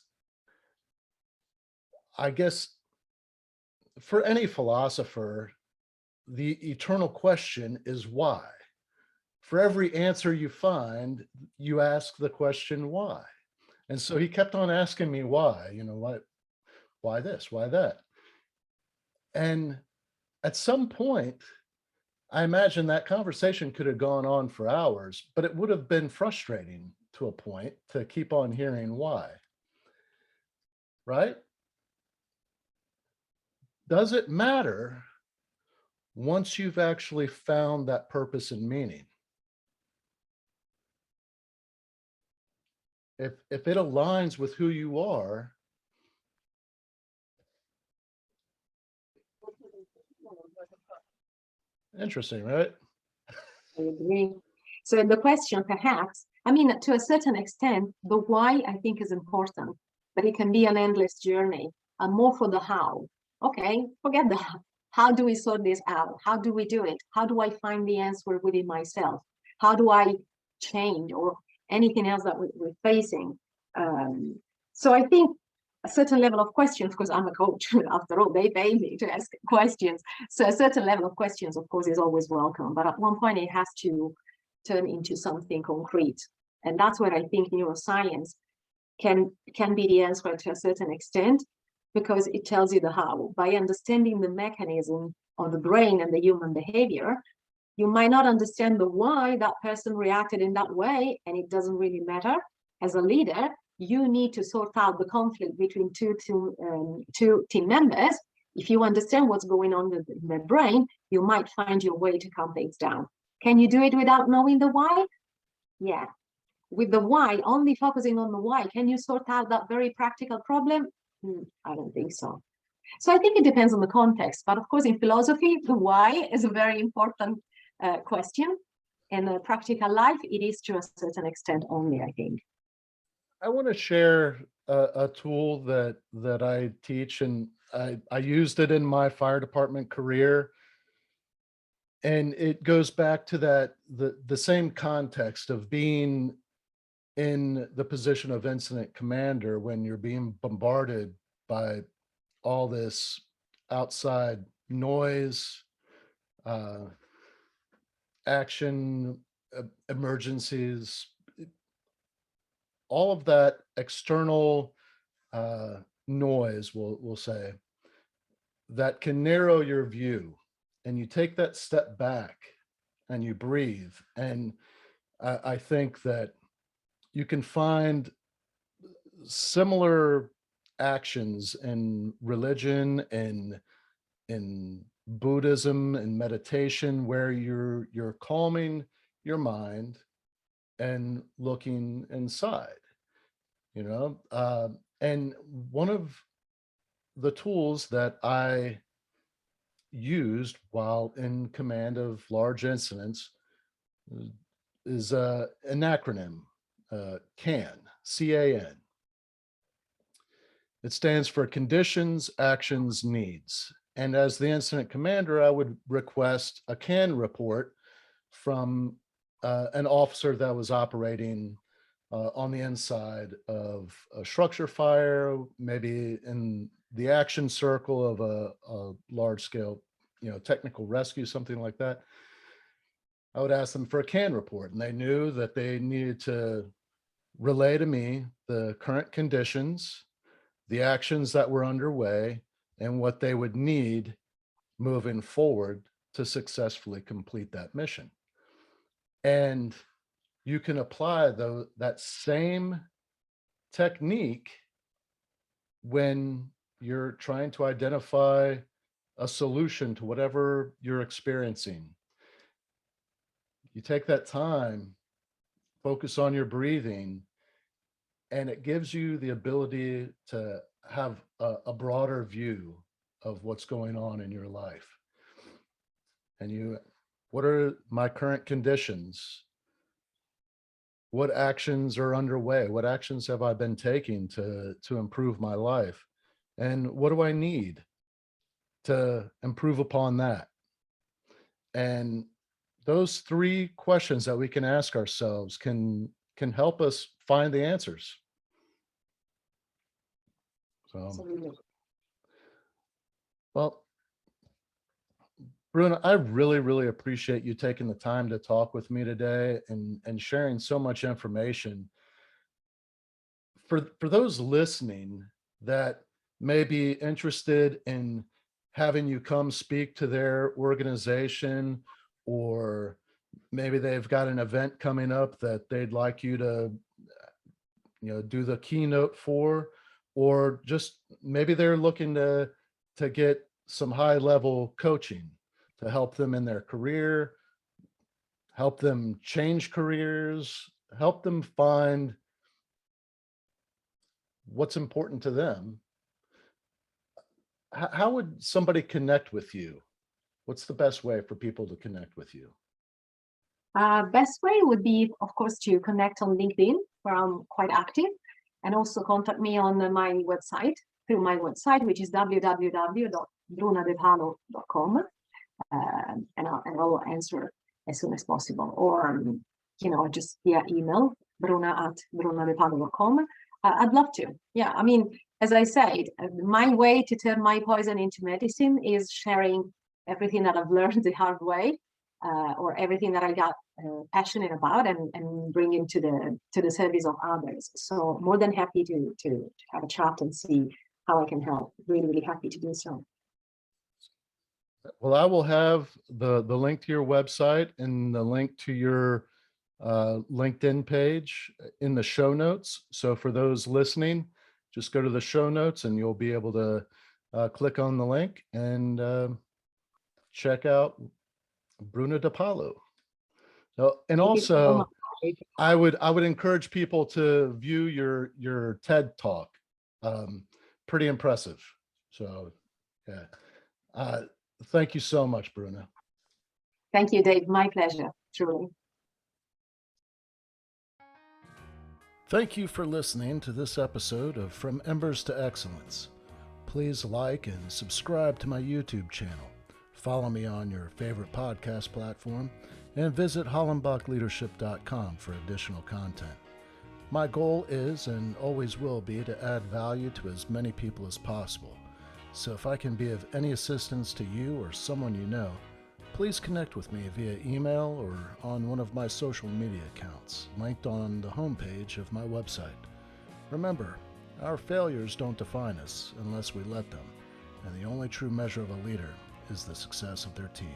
I guess for any philosopher, the eternal question is why. For every answer you find, you ask the question why. And so he kept on asking me why, you know, why this, why that? And at some point, I imagine that conversation could have gone on for hours, but it would have been frustrating to a point to keep on hearing why, right? Does it matter once you've actually found that purpose and meaning? If it aligns with who you are, interesting, right? I agree. So the question, perhaps, I mean, to a certain extent, the why I think is important, but it can be an endless journey. And more for the how. Okay, forget the how do we sort this out? How do we do it? How do I find the answer within myself? How do I change or anything else that we're facing? So I think a certain level of questions, because I'm a coach, after all, they pay me to ask questions. So a certain level of questions, of course, is always welcome. But at one point, it has to turn into something concrete. And that's where I think neuroscience can be the answer to a certain extent, because it tells you the how. By understanding the mechanism of the brain and the human behavior, you might not understand the why that person reacted in that way, and it doesn't really matter. As a leader, you need to sort out the conflict between two team members. If you understand what's going on in their brain, you might find your way to calm things down. Can you do it without knowing the why? Yeah. With the why, only focusing on the why, can you sort out that very practical problem? I don't think so. So I think it depends on the context, but of course in philosophy, the why is a very important question. In practical life, it is to a certain extent only, I think. I want to share a tool that I teach, and I used it in my fire department career. And it goes back to the same context of being in the position of incident commander when you're being bombarded by all this outside noise, uh, action, emergencies, all of that external noise, we'll say, that can narrow your view. And you take that step back and you breathe. And I think that you can find similar actions in religion and in Buddhism and meditation, where you're calming your mind and looking inside, you know. And one of the tools that I used while in command of large incidents is an acronym, CAN, C-A-N. It stands for conditions, actions, needs. And as the incident commander, I would request a CAN report from an officer that was operating on the inside of a structure fire, maybe in the action circle of a large scale, technical rescue, something like that. I would ask them for a CAN report, and they knew that they needed to relay to me the current conditions, the actions that were underway, and what they would need moving forward to successfully complete that mission. And you can apply that same technique when you're trying to identify a solution to whatever you're experiencing. You take that time, focus on your breathing, and it gives you the ability to have a broader view of what's going on in your life. And what are my current conditions? What actions are underway? What actions have I been taking to improve my life? And what do I need to improve upon that? And those three questions that we can ask ourselves can help us find the answers. So, Absolutely. well, Bruna, I really, really appreciate you taking the time to talk with me today and sharing so much information. For those listening that may be interested in having you come speak to their organization, or maybe they've got an event coming up that they'd like you to do the keynote for, or just maybe they're looking to get some high level coaching to help them in their career, help them change careers, help them find what's important to them. How would somebody connect with you? What's the best way for people to connect with you? Best way would be, of course, to connect on LinkedIn, where I'm quite active, and also contact me on my website, through my website, which is www.brunadepalo.com, and I'll answer as soon as possible, or just via email, bruna@brunadepalo.com. I'd love to. Yeah, I mean, as I said, my way to turn my poison into medicine is sharing everything that I've learned the hard way, or everything that I got passionate about, and bring into the service of others. So more than happy to have a chat and see how I can help. Really, really happy to do so. Well, I will have the link to your website and the link to your LinkedIn page in the show notes. So for those listening, just go to the show notes and you'll be able to click on the link and check out Bruna De Palo. So, and Thank you so also, much. I would encourage people to view your TED talk. Pretty impressive. So Yeah. Uh, Thank you so much, Bruna. Thank you, Dave. My pleasure, truly. Thank you for listening to this episode of From Embers to Excellence. Please like and subscribe to my YouTube channel. Follow me on your favorite podcast platform and visit hollenbachleadership.com for additional content. My goal is and always will be to add value to as many people as possible. So if I can be of any assistance to you or someone you know, please connect with me via email or on one of my social media accounts, linked on the homepage of my website. Remember, our failures don't define us unless we let them, and the only true measure of a leader is the success of their team.